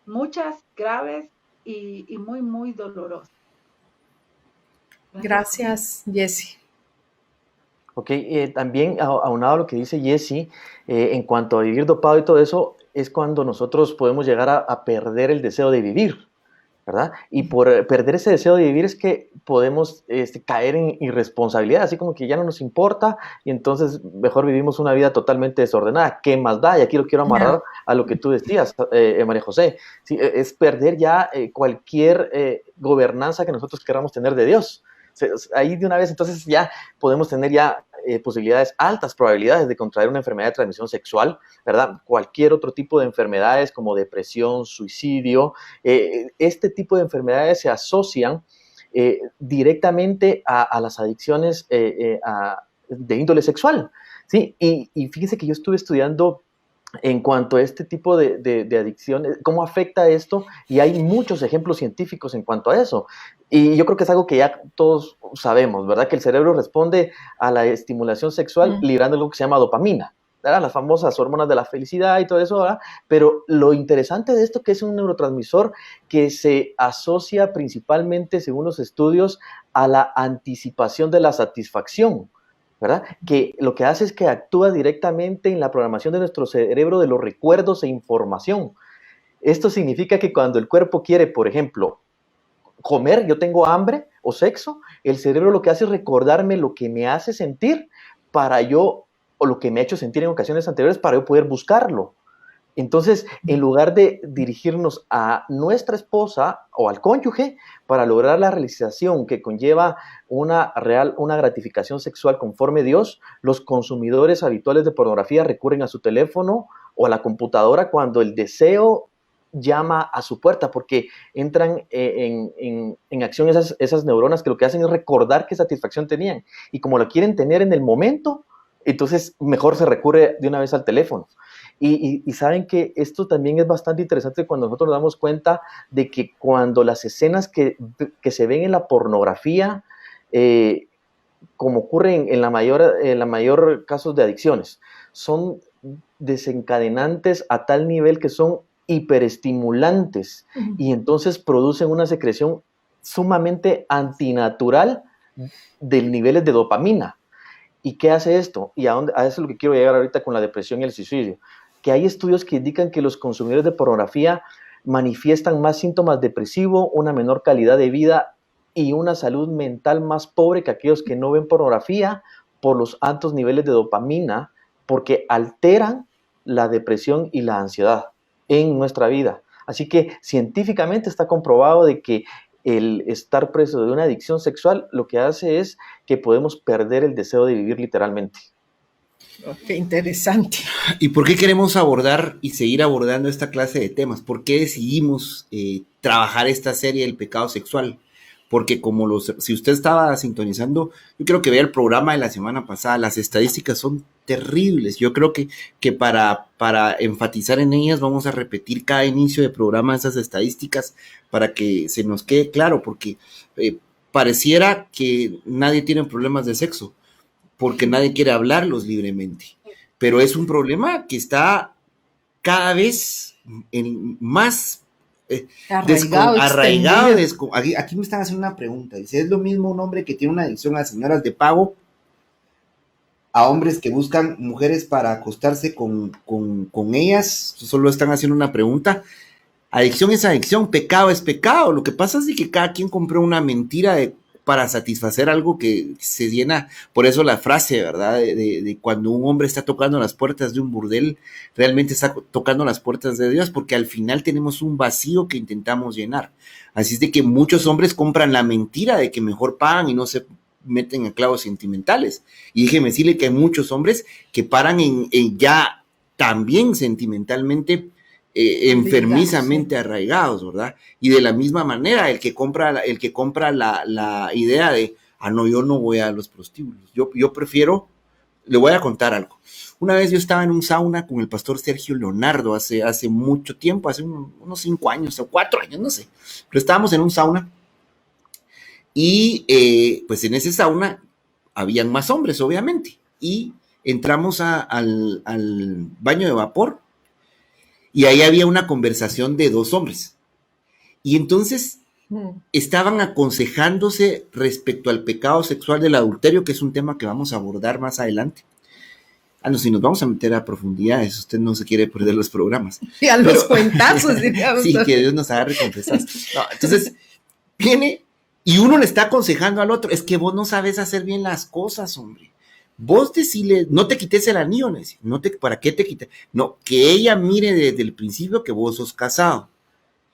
muchas, graves y muy, muy dolorosas.
Gracias, Jessie.
Ok, también aunado a lo que dice Jessie, en cuanto a vivir dopado y todo eso, es cuando nosotros podemos llegar a perder el deseo de vivir, ¿verdad? Y por perder ese deseo de vivir es que podemos caer en irresponsabilidad, así como que ya no nos importa y entonces mejor vivimos una vida totalmente desordenada. ¿Qué más da? Y aquí lo quiero amarrar a lo que tú decías, María José. Sí, es perder ya cualquier gobernanza que nosotros queramos tener de Dios. Ahí de una vez entonces ya podemos tener ya posibilidades, altas probabilidades de contraer una enfermedad de transmisión sexual, ¿verdad? Cualquier otro tipo de enfermedades como depresión, suicidio, este tipo de enfermedades se asocian directamente a las adicciones de índole sexual, ¿sí? Y fíjese que yo estuve estudiando en cuanto a este tipo de adicciones, cómo afecta esto, y hay muchos ejemplos científicos en cuanto a eso. Y yo creo que es algo que ya todos sabemos, ¿verdad? Que el cerebro responde a la estimulación sexual liberando algo que se llama dopamina, ¿verdad? Las famosas hormonas de la felicidad y todo eso, ¿verdad? Pero lo interesante de esto que es un neurotransmisor que se asocia principalmente, según los estudios, a la anticipación de la satisfacción, ¿verdad? Que lo que hace es que actúa directamente en la programación de nuestro cerebro de los recuerdos e información. Esto significa que cuando el cuerpo quiere, por ejemplo, comer, yo tengo hambre o sexo, el cerebro lo que hace es recordarme lo que me hace sentir para yo, o lo que me ha hecho sentir en ocasiones anteriores para yo poder buscarlo. Entonces, en lugar de dirigirnos a nuestra esposa o al cónyuge para lograr la realización que conlleva una gratificación sexual conforme a Dios, los consumidores habituales de pornografía recurren a su teléfono o a la computadora cuando el deseo llama a su puerta, porque entran en acción esas neuronas que lo que hacen es recordar qué satisfacción tenían. Y como la quieren tener en el momento, entonces mejor se recurre de una vez al teléfono. Y saben que esto también es bastante interesante cuando nosotros nos damos cuenta de que cuando las escenas que se ven en la pornografía, como ocurre en la mayor casos de adicciones, son desencadenantes a tal nivel que son hiperestimulantes y entonces producen una secreción sumamente antinatural de niveles de dopamina. ¿Y qué hace esto? Y a eso es lo que quiero llegar ahorita con la depresión y el suicidio. Que hay estudios que indican que los consumidores de pornografía manifiestan más síntomas depresivos, una menor calidad de vida y una salud mental más pobre que aquellos que no ven pornografía por los altos niveles de dopamina, porque alteran la depresión y la ansiedad en nuestra vida. Así que científicamente está comprobado de que el estar preso de una adicción sexual lo que hace es que podemos perder el deseo de vivir literalmente.
Oh, qué interesante.
¿Y por qué queremos abordar y seguir abordando esta clase de temas? ¿Por qué decidimos trabajar esta serie del pecado sexual? Porque si usted estaba sintonizando, yo creo que vea el programa de la semana pasada, las estadísticas son terribles. Yo creo que para enfatizar en ellas vamos a repetir cada inicio de programa esas estadísticas para que se nos quede claro, porque pareciera que nadie tiene problemas de sexo, porque nadie quiere hablarlos libremente. Pero es un problema que está cada vez más
Arraigado,
aquí me están haciendo una pregunta. Dice, ¿es lo mismo un hombre que tiene una adicción a señoras de pago a hombres que buscan mujeres para acostarse con ellas? Solo están haciendo una pregunta. Adicción es adicción, pecado es pecado. Lo que pasa es que cada quien compró una mentira para satisfacer algo que se llena. Por eso la frase, ¿verdad? De cuando un hombre está tocando las puertas de un burdel, realmente está tocando las puertas de Dios, porque al final tenemos un vacío que intentamos llenar. Así es de que muchos hombres compran la mentira de que mejor pagan y no se meten a clavos sentimentales. Y déjeme decirle que hay muchos hombres que paran en ya también sentimentalmente enfermizamente arraigados, ¿verdad? Y de la misma manera, el que compra la idea de, no, yo no voy a los prostíbulos, yo prefiero, le voy a contar algo. Una vez yo estaba en un sauna con el pastor Sergio Leonardo hace mucho tiempo, hace unos 5 años o 4 años, no sé, pero estábamos en un sauna y pues en ese sauna habían más hombres, obviamente, y entramos al baño de vapor. Y ahí había una conversación de 2 hombres. Y entonces estaban aconsejándose respecto al pecado sexual del adulterio, que es un tema que vamos a abordar más adelante. No, si nos vamos a meter a profundidades, usted no se quiere perder los programas.
Y a los cuentazos, diríamos.
Sí, que Dios nos agarre confesados. No, entonces, viene y uno le está aconsejando al otro, es que vos no sabes hacer bien las cosas, hombre. Vos decirle, no te quites el anillo, ¿para qué te quites? No, que ella mire desde el principio que vos sos casado.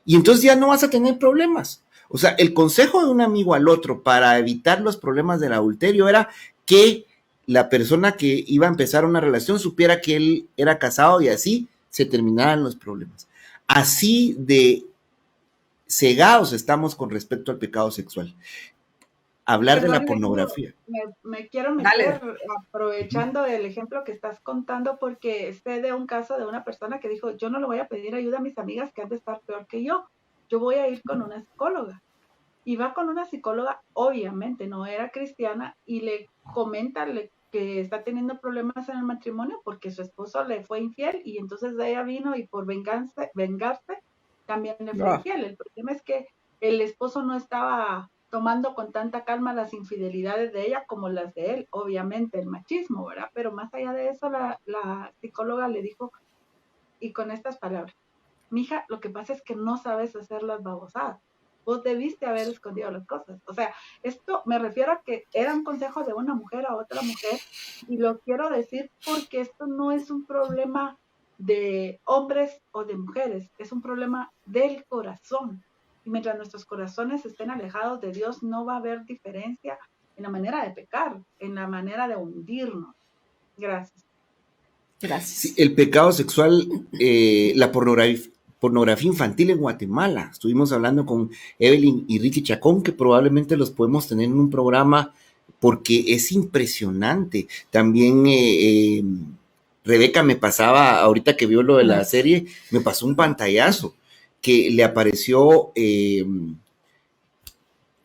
Y entonces ya no vas a tener problemas. O sea, el consejo de un amigo al otro para evitar los problemas del adulterio era que la persona que iba a empezar una relación supiera que él era casado y así se terminaran los problemas. Así de cegados estamos con respecto al pecado sexual. Hablar de la pornografía.
Me quiero meter aprovechando el ejemplo que estás contando, porque sé de un caso de una persona que dijo, yo no le voy a pedir ayuda a mis amigas que han de estar peor que yo voy a ir con una psicóloga. Y va con una psicóloga, obviamente no era cristiana, y le comenta que está teniendo problemas en el matrimonio porque su esposo le fue infiel, y entonces ella vino y por vengarse también le fue infiel. El problema es que el esposo no estaba tomando con tanta calma las infidelidades de ella como las de él, obviamente el machismo, ¿verdad? Pero más allá de eso, la psicóloga le dijo, y con estas palabras, mija, lo que pasa es que no sabes hacer las babosadas, vos debiste haber escondido las cosas. O sea, esto me refiero a que era un consejo de una mujer a otra mujer, y lo quiero decir porque esto no es un problema de hombres o de mujeres, es un problema del corazón. Y mientras nuestros corazones estén alejados de Dios, no va a haber diferencia en la manera de pecar, en la manera de hundirnos. Gracias.
Sí, el pecado sexual, la pornografía infantil en Guatemala. Estuvimos hablando con Evelyn y Ricky Chacón, que probablemente los podemos tener en un programa porque es impresionante. También Rebeca me pasaba, ahorita que vio lo de la serie, me pasó un pantallazo que le apareció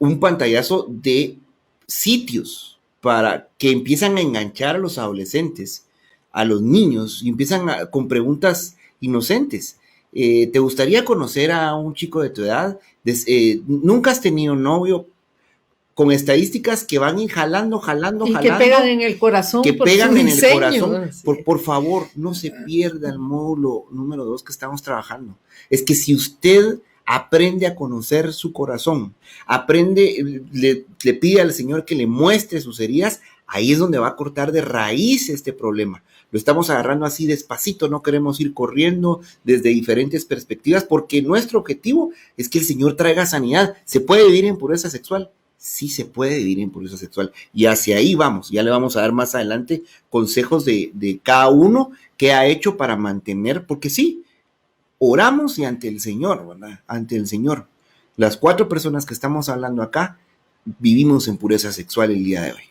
un pantallazo de sitios para que empiezan a enganchar a los adolescentes, a los niños, y empiezan con preguntas inocentes. ¿Te gustaría conocer a un chico de tu edad? ¿Nunca has tenido novio? Con estadísticas que van y jalando. Y
que pegan en el corazón.
Que pegan en el corazón. Por favor, no se pierda el módulo número 2 que estamos trabajando. Es que si usted aprende a conocer su corazón, le pide al Señor que le muestre sus heridas, ahí es donde va a cortar de raíz este problema. Lo estamos agarrando así despacito, no queremos ir corriendo desde diferentes perspectivas, porque nuestro objetivo es que el Señor traiga sanidad. ¿Se puede vivir en pureza sexual? Sí se puede vivir en pureza sexual, y hacia ahí vamos. Ya le vamos a dar más adelante consejos de cada uno que ha hecho para mantener, porque sí, oramos y ante el Señor, ¿verdad? Ante el Señor. Las 4 personas que estamos hablando acá vivimos en pureza sexual el día de hoy.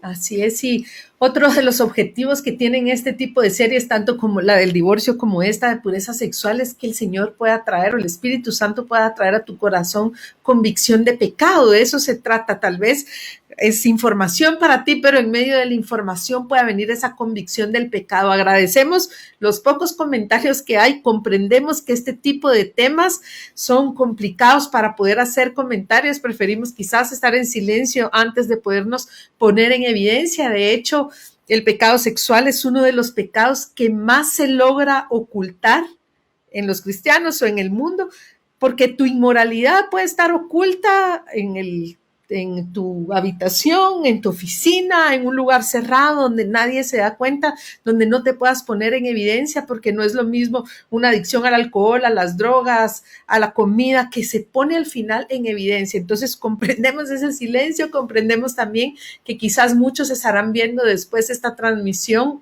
Así es, y otro de los objetivos que tienen este tipo de series, tanto como la del divorcio como esta de pureza sexual, es que el Señor pueda traer, o el Espíritu Santo pueda traer a tu corazón convicción de pecado. De eso se trata. Tal vez es información para ti, pero en medio de la información puede venir esa convicción del pecado. Agradecemos los pocos comentarios que hay, comprendemos que este tipo de temas son complicados para poder hacer comentarios, preferimos quizás estar en silencio antes de podernos poner en evidencia. De hecho, el pecado sexual es uno de los pecados que más se logra ocultar en los cristianos o en el mundo, porque tu inmoralidad puede estar oculta en tu habitación, en tu oficina, en un lugar cerrado donde nadie se da cuenta, donde no te puedas poner en evidencia, porque no es lo mismo una adicción al alcohol, a las drogas, a la comida, que se pone al final en evidencia. Entonces comprendemos ese silencio, comprendemos también que quizás muchos estarán viendo después esta transmisión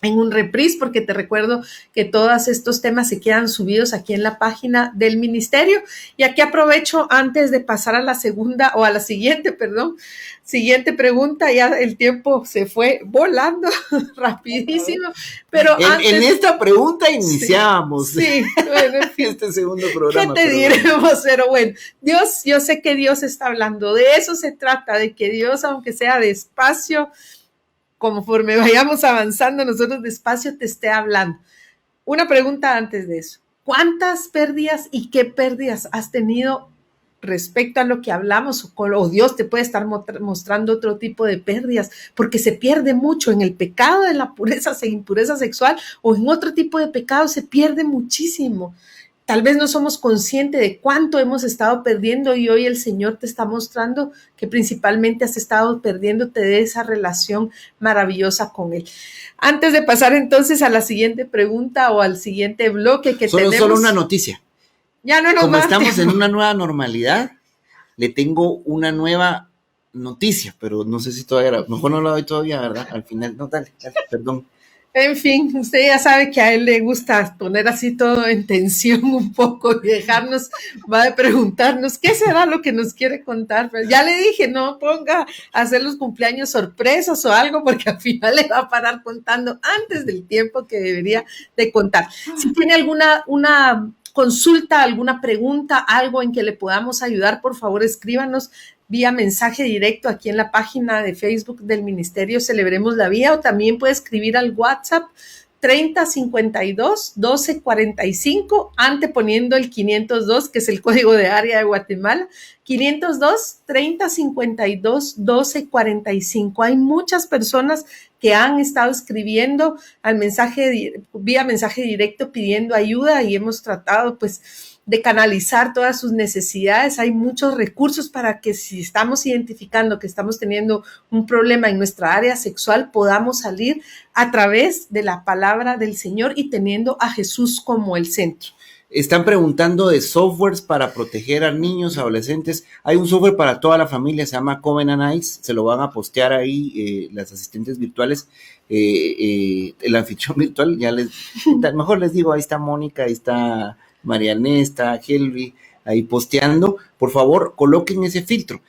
en un reprise, porque te recuerdo que todos estos temas se quedan subidos aquí en la página del ministerio. Y aquí aprovecho antes de pasar a la siguiente pregunta. Ya el tiempo se fue volando rapidísimo, pero
en esta pregunta iniciábamos
bueno,
este segundo programa.
¿Qué te diremos? Pero bueno, Dios, yo sé que Dios está hablando, de eso se trata, de que Dios, aunque sea despacio, conforme vayamos avanzando, nosotros despacio te esté hablando. Una pregunta antes de eso. ¿Cuántas pérdidas y qué pérdidas has tenido respecto a lo que hablamos? O Dios te puede estar mostrando otro tipo de pérdidas, porque se pierde mucho en el pecado de la impureza sexual, o en otro tipo de pecado se pierde muchísimo. Tal vez no somos conscientes de cuánto hemos estado perdiendo, y hoy el Señor te está mostrando que principalmente has estado perdiéndote de esa relación maravillosa con Él. Antes de pasar entonces a la siguiente pregunta o al siguiente bloque que tenemos.
Solo una noticia.
Ya no nos
Como
mate.
estamos en una nueva normalidad, le tengo una nueva noticia, pero no sé si todavía, mejor no la doy todavía, ¿verdad? Al final, no, dale, perdón.
En fin, usted ya sabe que a él le gusta poner así todo en tensión un poco y va a preguntarnos qué será lo que nos quiere contar. Pero ya le dije, no ponga a hacer los cumpleaños sorpresas o algo, porque al final le va a parar contando antes del tiempo que debería de contar. Si tiene una consulta, alguna pregunta, algo en que le podamos ayudar, por favor escríbanos vía mensaje directo aquí en la página de Facebook del Ministerio Celebremos la Vida, o también puede escribir al WhatsApp 3052-1245, anteponiendo el 502, que es el código de área de Guatemala, 502-3052-1245. Hay muchas personas que han estado escribiendo vía mensaje directo pidiendo ayuda, y hemos tratado pues de canalizar todas sus necesidades. Hay muchos recursos para que, si estamos identificando que estamos teniendo un problema en nuestra área sexual, podamos salir a través de la palabra del Señor y teniendo a Jesús como el centro.
Están preguntando de softwares para proteger a niños, adolescentes. Hay un software para toda la familia, se llama Covenant Eyes, se lo van a postear ahí las asistentes virtuales, el anfitrión virtual, mejor les digo, ahí está Mónica, ahí está Marianne, está Helvi ahí posteando. Por favor, coloquen ese filtro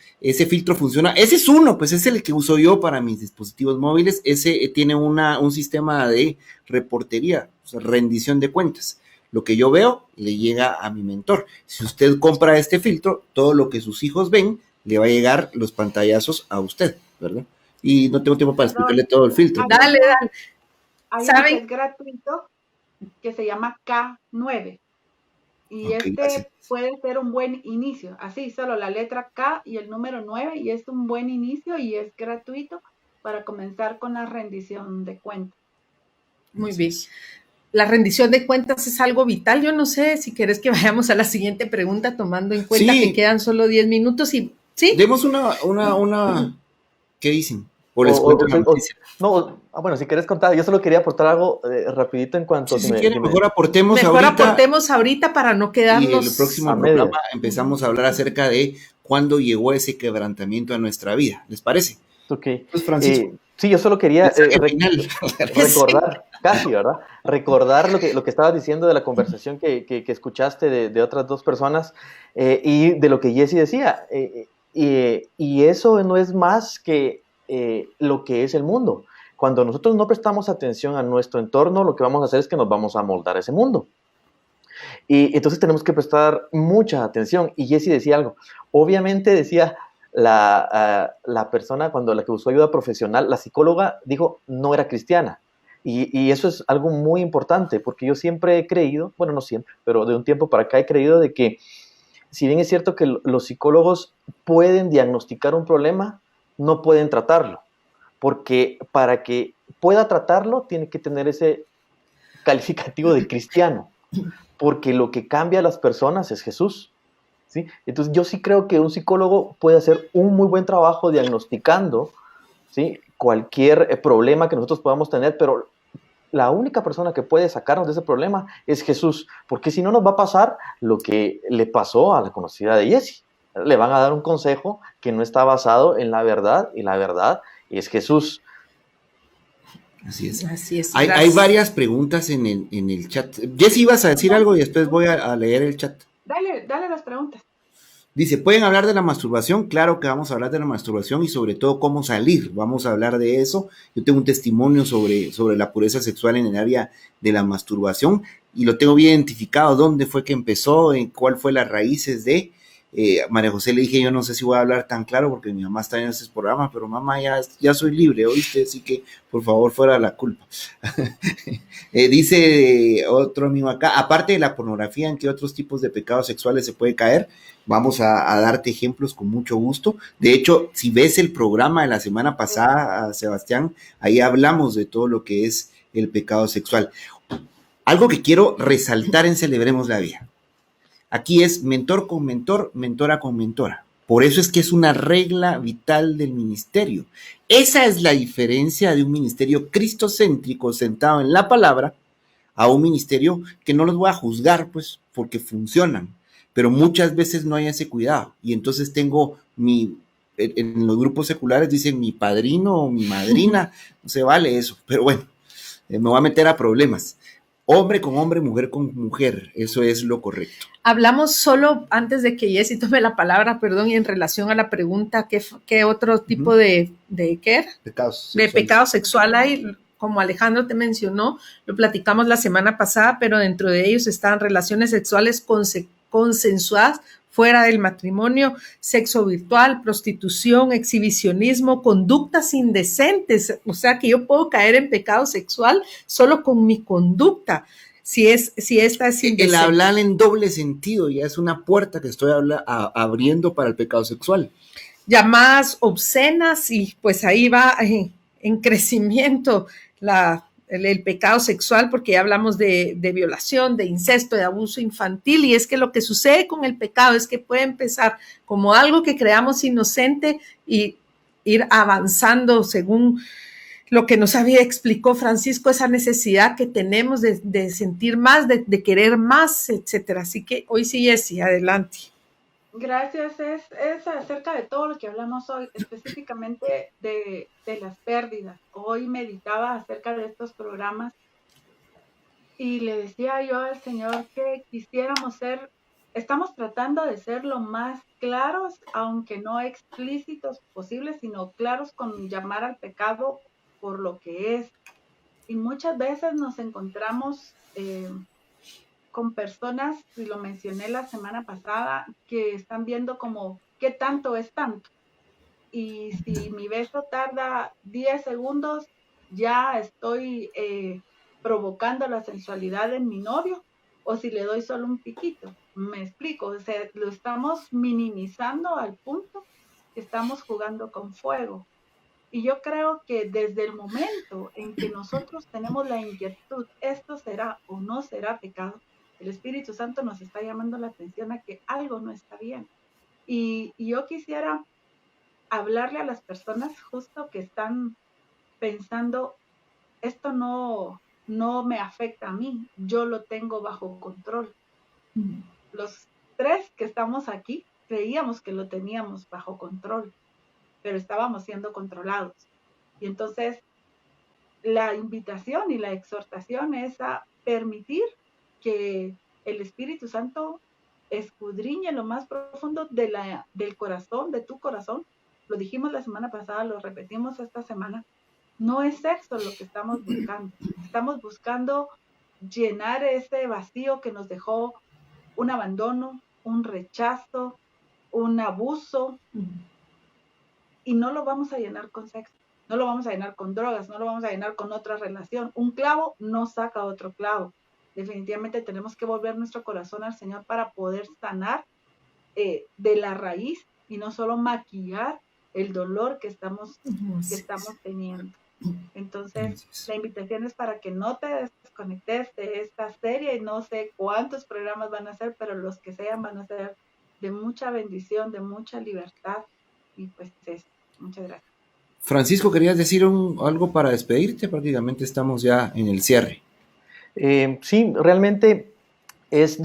funciona, ese es uno, pues es el que uso yo para mis dispositivos móviles. Ese tiene un sistema de reportería, o sea, rendición de cuentas. Lo que yo veo le llega a mi mentor. Si usted compra este filtro, todo lo que sus hijos ven le va a llegar los pantallazos a usted, ¿verdad? Y no tengo tiempo para explicarle todo el filtro.
Dale.
Hay uno que es gratuito que se llama K9. Y gracias. Puede ser un buen inicio, así, solo la letra K y el número 9, y es un buen inicio y es gratuito para comenzar con la rendición de cuentas.
Muy bien. La rendición de cuentas es algo vital. Yo no sé si querés que vayamos a la siguiente pregunta, tomando en cuenta que quedan solo 10 minutos y ¿sí?
Demos una ¿qué dicen?
Bueno, si querés contar, yo solo quería aportar algo rapidito en cuanto...
Mejor aportemos
ahorita para no quedarnos...
Y el próximo programa empezamos a hablar acerca de cuándo llegó ese quebrantamiento a nuestra vida. ¿Les parece?
Ok.
Pues Francisco.
Sí, yo solo quería recordar, casi, ¿verdad? Recordar lo que estabas diciendo de la conversación que escuchaste de otras dos personas y de lo que Jessy decía. Y eso no es más que lo que es el mundo. Cuando nosotros no prestamos atención a nuestro entorno, lo que vamos a hacer es que nos vamos a amoldar a ese mundo. Y entonces tenemos que prestar mucha atención. Y Jessy decía algo. Obviamente decía, la persona, cuando la que buscó ayuda profesional, la psicóloga dijo no era cristiana. Y eso es algo muy importante, porque yo siempre he creído, bueno, no siempre, pero de un tiempo para acá he creído de que, si bien es cierto que los psicólogos pueden diagnosticar un problema, no pueden tratarlo, porque para que pueda tratarlo tiene que tener ese calificativo de cristiano, porque lo que cambia a las personas es Jesús, ¿sí? Entonces yo sí creo que un psicólogo puede hacer un muy buen trabajo diagnosticando, ¿sí?, cualquier problema que nosotros podamos tener, pero la única persona que puede sacarnos de ese problema es Jesús, porque si no nos va a pasar lo que le pasó a la conocida de Jessie. Le van a dar un consejo que no está basado en la verdad, y la verdad es Jesús.
Así es.
Así es.
Hay varias preguntas en el chat. Jessie, ibas a decir algo y después voy a leer el chat.
Dale las preguntas.
Dice, ¿pueden hablar de la masturbación? Claro que vamos a hablar de la masturbación y sobre todo cómo salir. Vamos a hablar de eso. Yo tengo un testimonio sobre la pureza sexual en el área de la masturbación y lo tengo bien identificado. ¿Dónde fue que empezó? ¿Cuál fue las raíces de? María José le dije, yo no sé si voy a hablar tan claro porque mi mamá está en ese programa, pero mamá, ya soy libre, ¿oíste? Así que, por favor, fuera la culpa. Dice otro amigo acá, aparte de la pornografía, ¿en qué otros tipos de pecados sexuales se puede caer? Vamos a darte ejemplos con mucho gusto. De hecho, si ves el programa de la semana pasada, Sebastián, ahí hablamos de todo lo que es el pecado sexual. Algo que quiero resaltar en Celebremos la Vida. Aquí es mentor con mentor, mentora con mentora. Por eso es que es una regla vital del ministerio. Esa es la diferencia de un ministerio cristocéntrico sentado en la palabra a un ministerio que no los voy a juzgar, pues, porque funcionan. Pero muchas veces no hay ese cuidado. Y entonces tengo en los grupos seculares dicen mi padrino o mi madrina. No se vale eso. Pero bueno, me voy a meter a problemas. Hombre con hombre, mujer con mujer, eso es lo correcto.
Hablamos solo antes de que Jessie tome la palabra, perdón, y en relación a la pregunta, ¿qué otro tipo de qué era?
Pecados
de pecado sexual hay? Como Alejandro te mencionó, lo platicamos la semana pasada, pero dentro de ellos están relaciones sexuales consensuadas fuera del matrimonio, sexo virtual, prostitución, exhibicionismo, conductas indecentes. O sea que yo puedo caer en pecado sexual solo con mi conducta. Si esta es indecente.
El hablar en doble sentido ya es una puerta que estoy abriendo para el pecado sexual.
Llamadas obscenas y pues ahí va en crecimiento el pecado sexual, porque ya hablamos de violación, de incesto, de abuso infantil, y es que lo que sucede con el pecado es que puede empezar como algo que creamos inocente y ir avanzando según lo que nos explicó Francisco, esa necesidad que tenemos de sentir más, de querer más, etcétera. Así que hoy sí, Jessie, adelante.
Gracias, es acerca de todo lo que hablamos hoy, específicamente de las pérdidas. Hoy meditaba acerca de estos programas y le decía yo al Señor que estamos tratando de ser lo más claros, aunque no explícitos posible, sino claros con llamar al pecado por lo que es. Y muchas veces nos encontramos con personas, y lo mencioné la semana pasada, que están viendo como qué tanto es tanto. Y si mi beso tarda 10 segundos, ya estoy provocando la sensualidad en mi novio, o si le doy solo un piquito. Me explico, o sea, lo estamos minimizando al punto que estamos jugando con fuego. Y yo creo que desde el momento en que nosotros tenemos la inquietud, esto será o no será pecado, el Espíritu Santo nos está llamando la atención a que algo no está bien. Y yo quisiera hablarle a las personas justo que están pensando, esto no me afecta a mí, yo lo tengo bajo control. Los tres que estamos aquí creíamos que lo teníamos bajo control, pero estábamos siendo controlados. Y entonces la invitación y la exhortación es a permitir que el Espíritu Santo escudriñe lo más profundo del corazón, de tu corazón. Lo dijimos la semana pasada, lo repetimos esta semana. No es sexo lo que estamos buscando. Estamos buscando llenar ese vacío que nos dejó un abandono, un rechazo, un abuso, y no lo vamos a llenar con sexo, no lo vamos a llenar con drogas, no lo vamos a llenar con otra relación. Un clavo no saca otro clavo. Definitivamente tenemos que volver nuestro corazón al Señor para poder sanar de la raíz y no solo maquillar el dolor que estamos teniendo. Entonces, la invitación es para que no te desconectes de esta serie, y no sé cuántos programas van a ser, pero los que sean van a ser de mucha bendición, de mucha libertad, y pues eso. Muchas gracias.
Francisco, ¿querías decir algo para despedirte? Prácticamente estamos ya en el cierre.
Sí, realmente es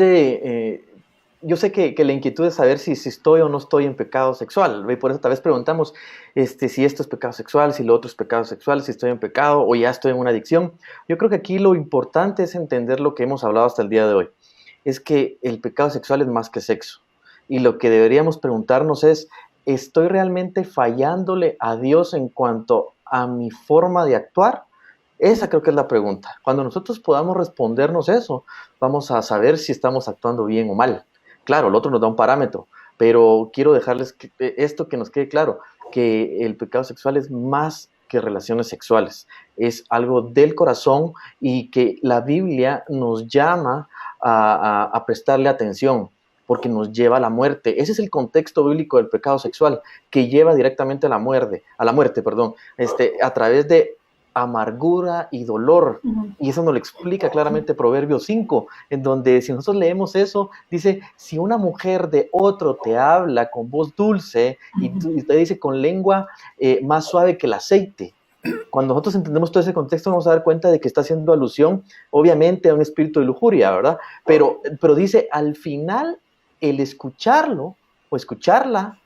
yo sé que la inquietud es saber si estoy o no estoy en pecado sexual, y por eso tal vez preguntamos si esto es pecado sexual, si lo otro es pecado sexual, si estoy en pecado o ya estoy en una adicción. Yo creo que aquí lo importante es entender lo que hemos hablado hasta el día de hoy, es que el pecado sexual es más que sexo, y lo que deberíamos preguntarnos es, ¿estoy realmente fallándole a Dios en cuanto a mi forma de actuar? Esa creo que es la pregunta. Cuando nosotros podamos respondernos eso, vamos a saber si estamos actuando bien o mal. Claro, el otro nos da un parámetro, pero quiero dejarles esto que nos quede claro, que el pecado sexual es más que relaciones sexuales, es algo del corazón y que la Biblia nos llama a prestarle atención, porque nos lleva a la muerte. Ese es el contexto bíblico del pecado sexual, que lleva directamente a la muerte, a través de amargura y dolor. Y eso nos lo explica claramente Proverbios 5, en donde si nosotros leemos eso, dice, si una mujer de otro te habla con voz dulce y te dice con lengua más suave que el aceite. Cuando nosotros entendemos todo ese contexto, nos vamos a dar cuenta de que está haciendo alusión, obviamente, a un espíritu de lujuria, ¿verdad? Pero dice, al final, el escucharlo o escucharla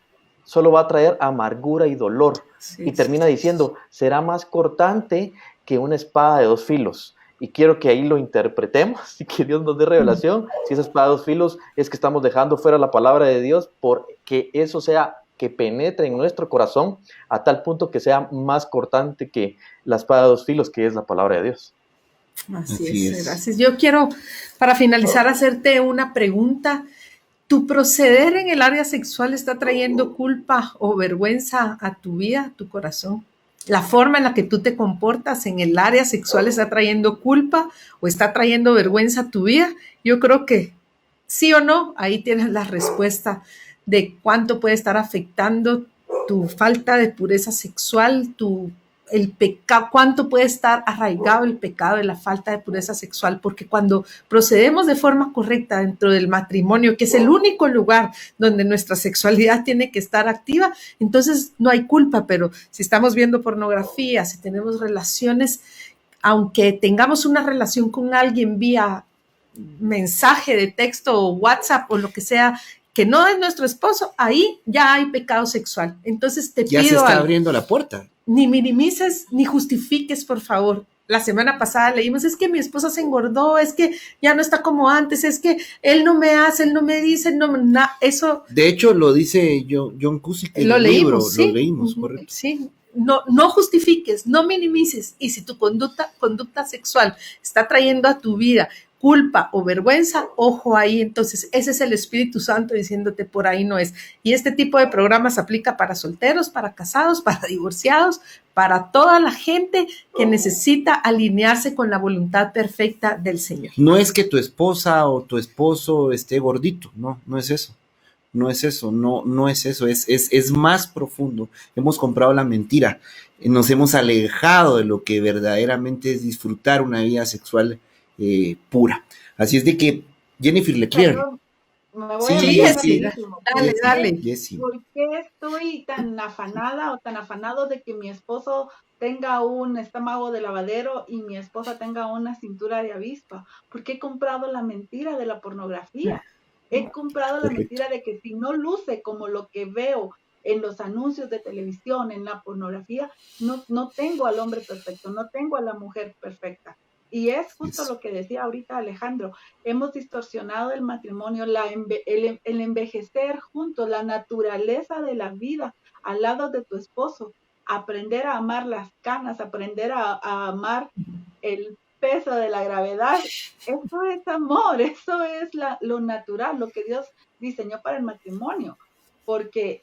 solo va a traer amargura y dolor. Y termina diciendo, será más cortante que una espada de 2 filos. Y quiero que ahí lo interpretemos y que Dios nos dé revelación. Si esa espada de 2 filos es que estamos dejando fuera la palabra de Dios, porque eso sea que penetre en nuestro corazón a tal punto que sea más cortante que la espada de 2 filos, que es la palabra de Dios.
Así es. Gracias. Yo quiero, para finalizar, hacerte una pregunta. ¿Tu proceder en el área sexual está trayendo culpa o vergüenza a tu vida, a tu corazón? ¿La forma en la que tú te comportas en el área sexual está trayendo culpa o está trayendo vergüenza a tu vida? Yo creo que sí o no, ahí tienes la respuesta de cuánto puede estar afectando tu falta de pureza sexual, el pecado, cuánto puede estar arraigado el pecado de la falta de pureza sexual, porque cuando procedemos de forma correcta dentro del matrimonio, que es el único lugar donde nuestra sexualidad tiene que estar activa, entonces no hay culpa. Pero si estamos viendo pornografía, si tenemos relaciones, aunque tengamos una relación con alguien vía mensaje de texto o WhatsApp o lo que sea, que no es nuestro esposo, ahí ya hay pecado sexual. Entonces te pido
ya se está abriendo la puerta.
Ni minimices ni justifiques, por favor. La semana pasada leímos, es que mi esposa se engordó, es que ya no está como antes, es que él no me hace, él no me dice, eso.
De hecho, lo dice John Cusick en el libro, ¿sí? Lo leímos, correcto.
Sí, no justifiques, no minimices. Y si tu conducta sexual está trayendo a tu vida culpa o vergüenza, ojo ahí. Entonces ese es el Espíritu Santo diciéndote por ahí no es. Y este tipo de programas aplica para solteros, para casados, para divorciados, para toda la gente que necesita alinearse con la voluntad perfecta del Señor.
No es que tu esposa o tu esposo esté gordito, no es eso. No es eso, no es eso, es más profundo. Hemos comprado la mentira, nos hemos alejado de lo que verdaderamente es disfrutar una vida sexual pura. Así es de que Jennifer Leclerc.
Me voy
Dale.
¿Por qué estoy tan afanada o tan afanado de que mi esposo tenga un estómago de lavadero y mi esposa tenga una cintura de avispa? Porque he comprado la mentira de la pornografía. He comprado la mentira de que si no luce como lo que veo en los anuncios de televisión, en la pornografía, no tengo al hombre perfecto, no tengo a la mujer perfecta. Y es justo lo que decía ahorita Alejandro, hemos distorsionado el matrimonio, el envejecer juntos, la naturaleza de la vida al lado de tu esposo, aprender a amar las canas, aprender a amar el peso de la gravedad. Eso es amor, eso es lo natural, lo que Dios diseñó para el matrimonio, porque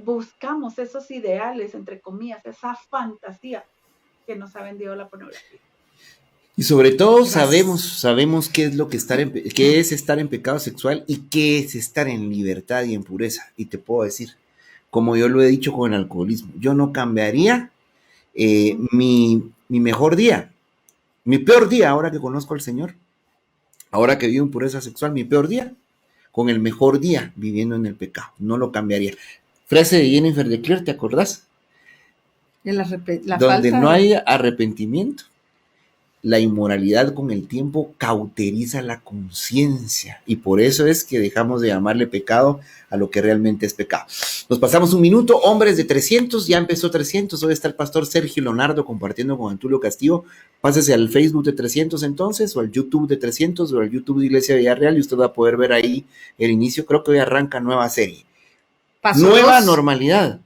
buscamos esos ideales, entre comillas, esa fantasía que nos ha vendido la pornografía.
Y sobre todo
Gracias.
sabemos qué es lo que qué es estar en pecado sexual y qué es estar en libertad y en pureza. Y te puedo decir, como yo lo he dicho con el alcoholismo, yo no cambiaría mi mejor día, mi peor día, ahora que conozco al Señor, ahora que vivo en pureza sexual, mi peor día, con el mejor día viviendo en el pecado. No lo cambiaría. Frase de Jennifer de Claire, ¿te acordás?
La
Donde
falta
no
de...
hay arrepentimiento, la inmoralidad con el tiempo cauteriza la conciencia y por eso es que dejamos de llamarle pecado a lo que realmente es pecado. Nos pasamos un minuto, hombres de 300, ya empezó 300, hoy está el pastor Sergio Leonardo compartiendo con Antulio Castillo. Pásese al Facebook de 300 entonces, o al YouTube de 300, o al YouTube de Iglesia Villarreal y usted va a poder ver ahí el inicio. Creo que hoy arranca nueva serie. Nueva normalidad.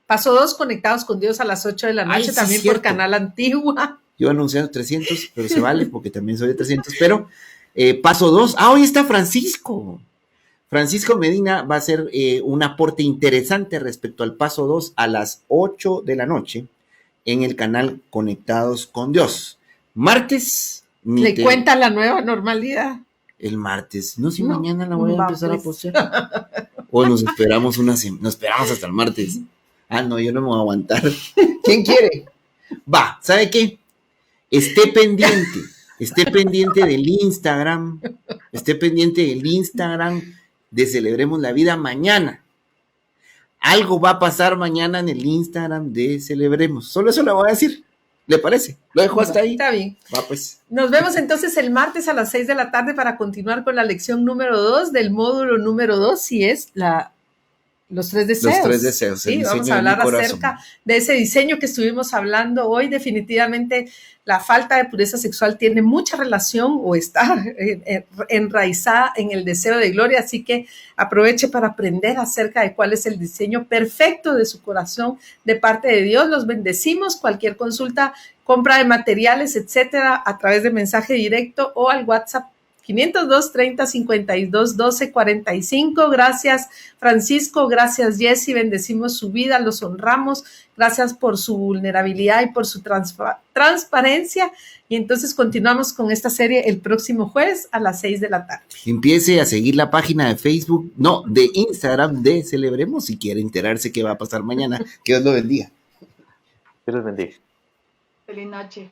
Paso 2, conectados con Dios a las 8 de la noche,
Ay, sí,
también
cierto.
por Canal Antigua.
Yo anunciando 300, pero se vale porque también soy de 300. Pero paso 2, hoy está Francisco. Francisco Medina va a hacer un aporte interesante respecto al paso 2 a las 8 de la noche en el canal Conectados con Dios. Martes.
Le cuenta la nueva normalidad.
El martes. No, si
No,
mañana la voy a empezar a
pues.
postear. O nos esperamos nos esperamos hasta el martes. Ah, no, yo no me voy a aguantar. ¿Quién quiere? Va, ¿sabe qué? Esté pendiente del Instagram, de Celebremos la Vida mañana. Algo va a pasar mañana en el Instagram de Celebremos. Solo eso le voy a decir. ¿Le parece? Lo dejo hasta ahí.
Está bien.
Va, pues.
Nos vemos entonces el martes a las 6 de la tarde para continuar con la lección número 2 del módulo número 2, y es los 3 deseos.
Los 3 deseos.
Sí, vamos a hablar acerca de ese diseño que estuvimos hablando hoy. Definitivamente la falta de pureza sexual tiene mucha relación o está enraizada en el deseo de gloria, así que aproveche para aprender acerca de cuál es el diseño perfecto de su corazón de parte de Dios. Los bendecimos. Cualquier consulta, compra de materiales, etcétera, a través de mensaje directo o al WhatsApp 502 30 52 12 45. Gracias, Francisco. Gracias, Jessy. Bendecimos su vida, los honramos. Gracias por su vulnerabilidad y por su transparencia. Y entonces continuamos con esta serie el próximo jueves a las 6 de la tarde.
Empiece a seguir la página de Facebook, no, de Instagram de Celebremos si quiere enterarse qué va a pasar mañana. Que Dios lo bendiga.
Dios los bendiga.
Feliz noche.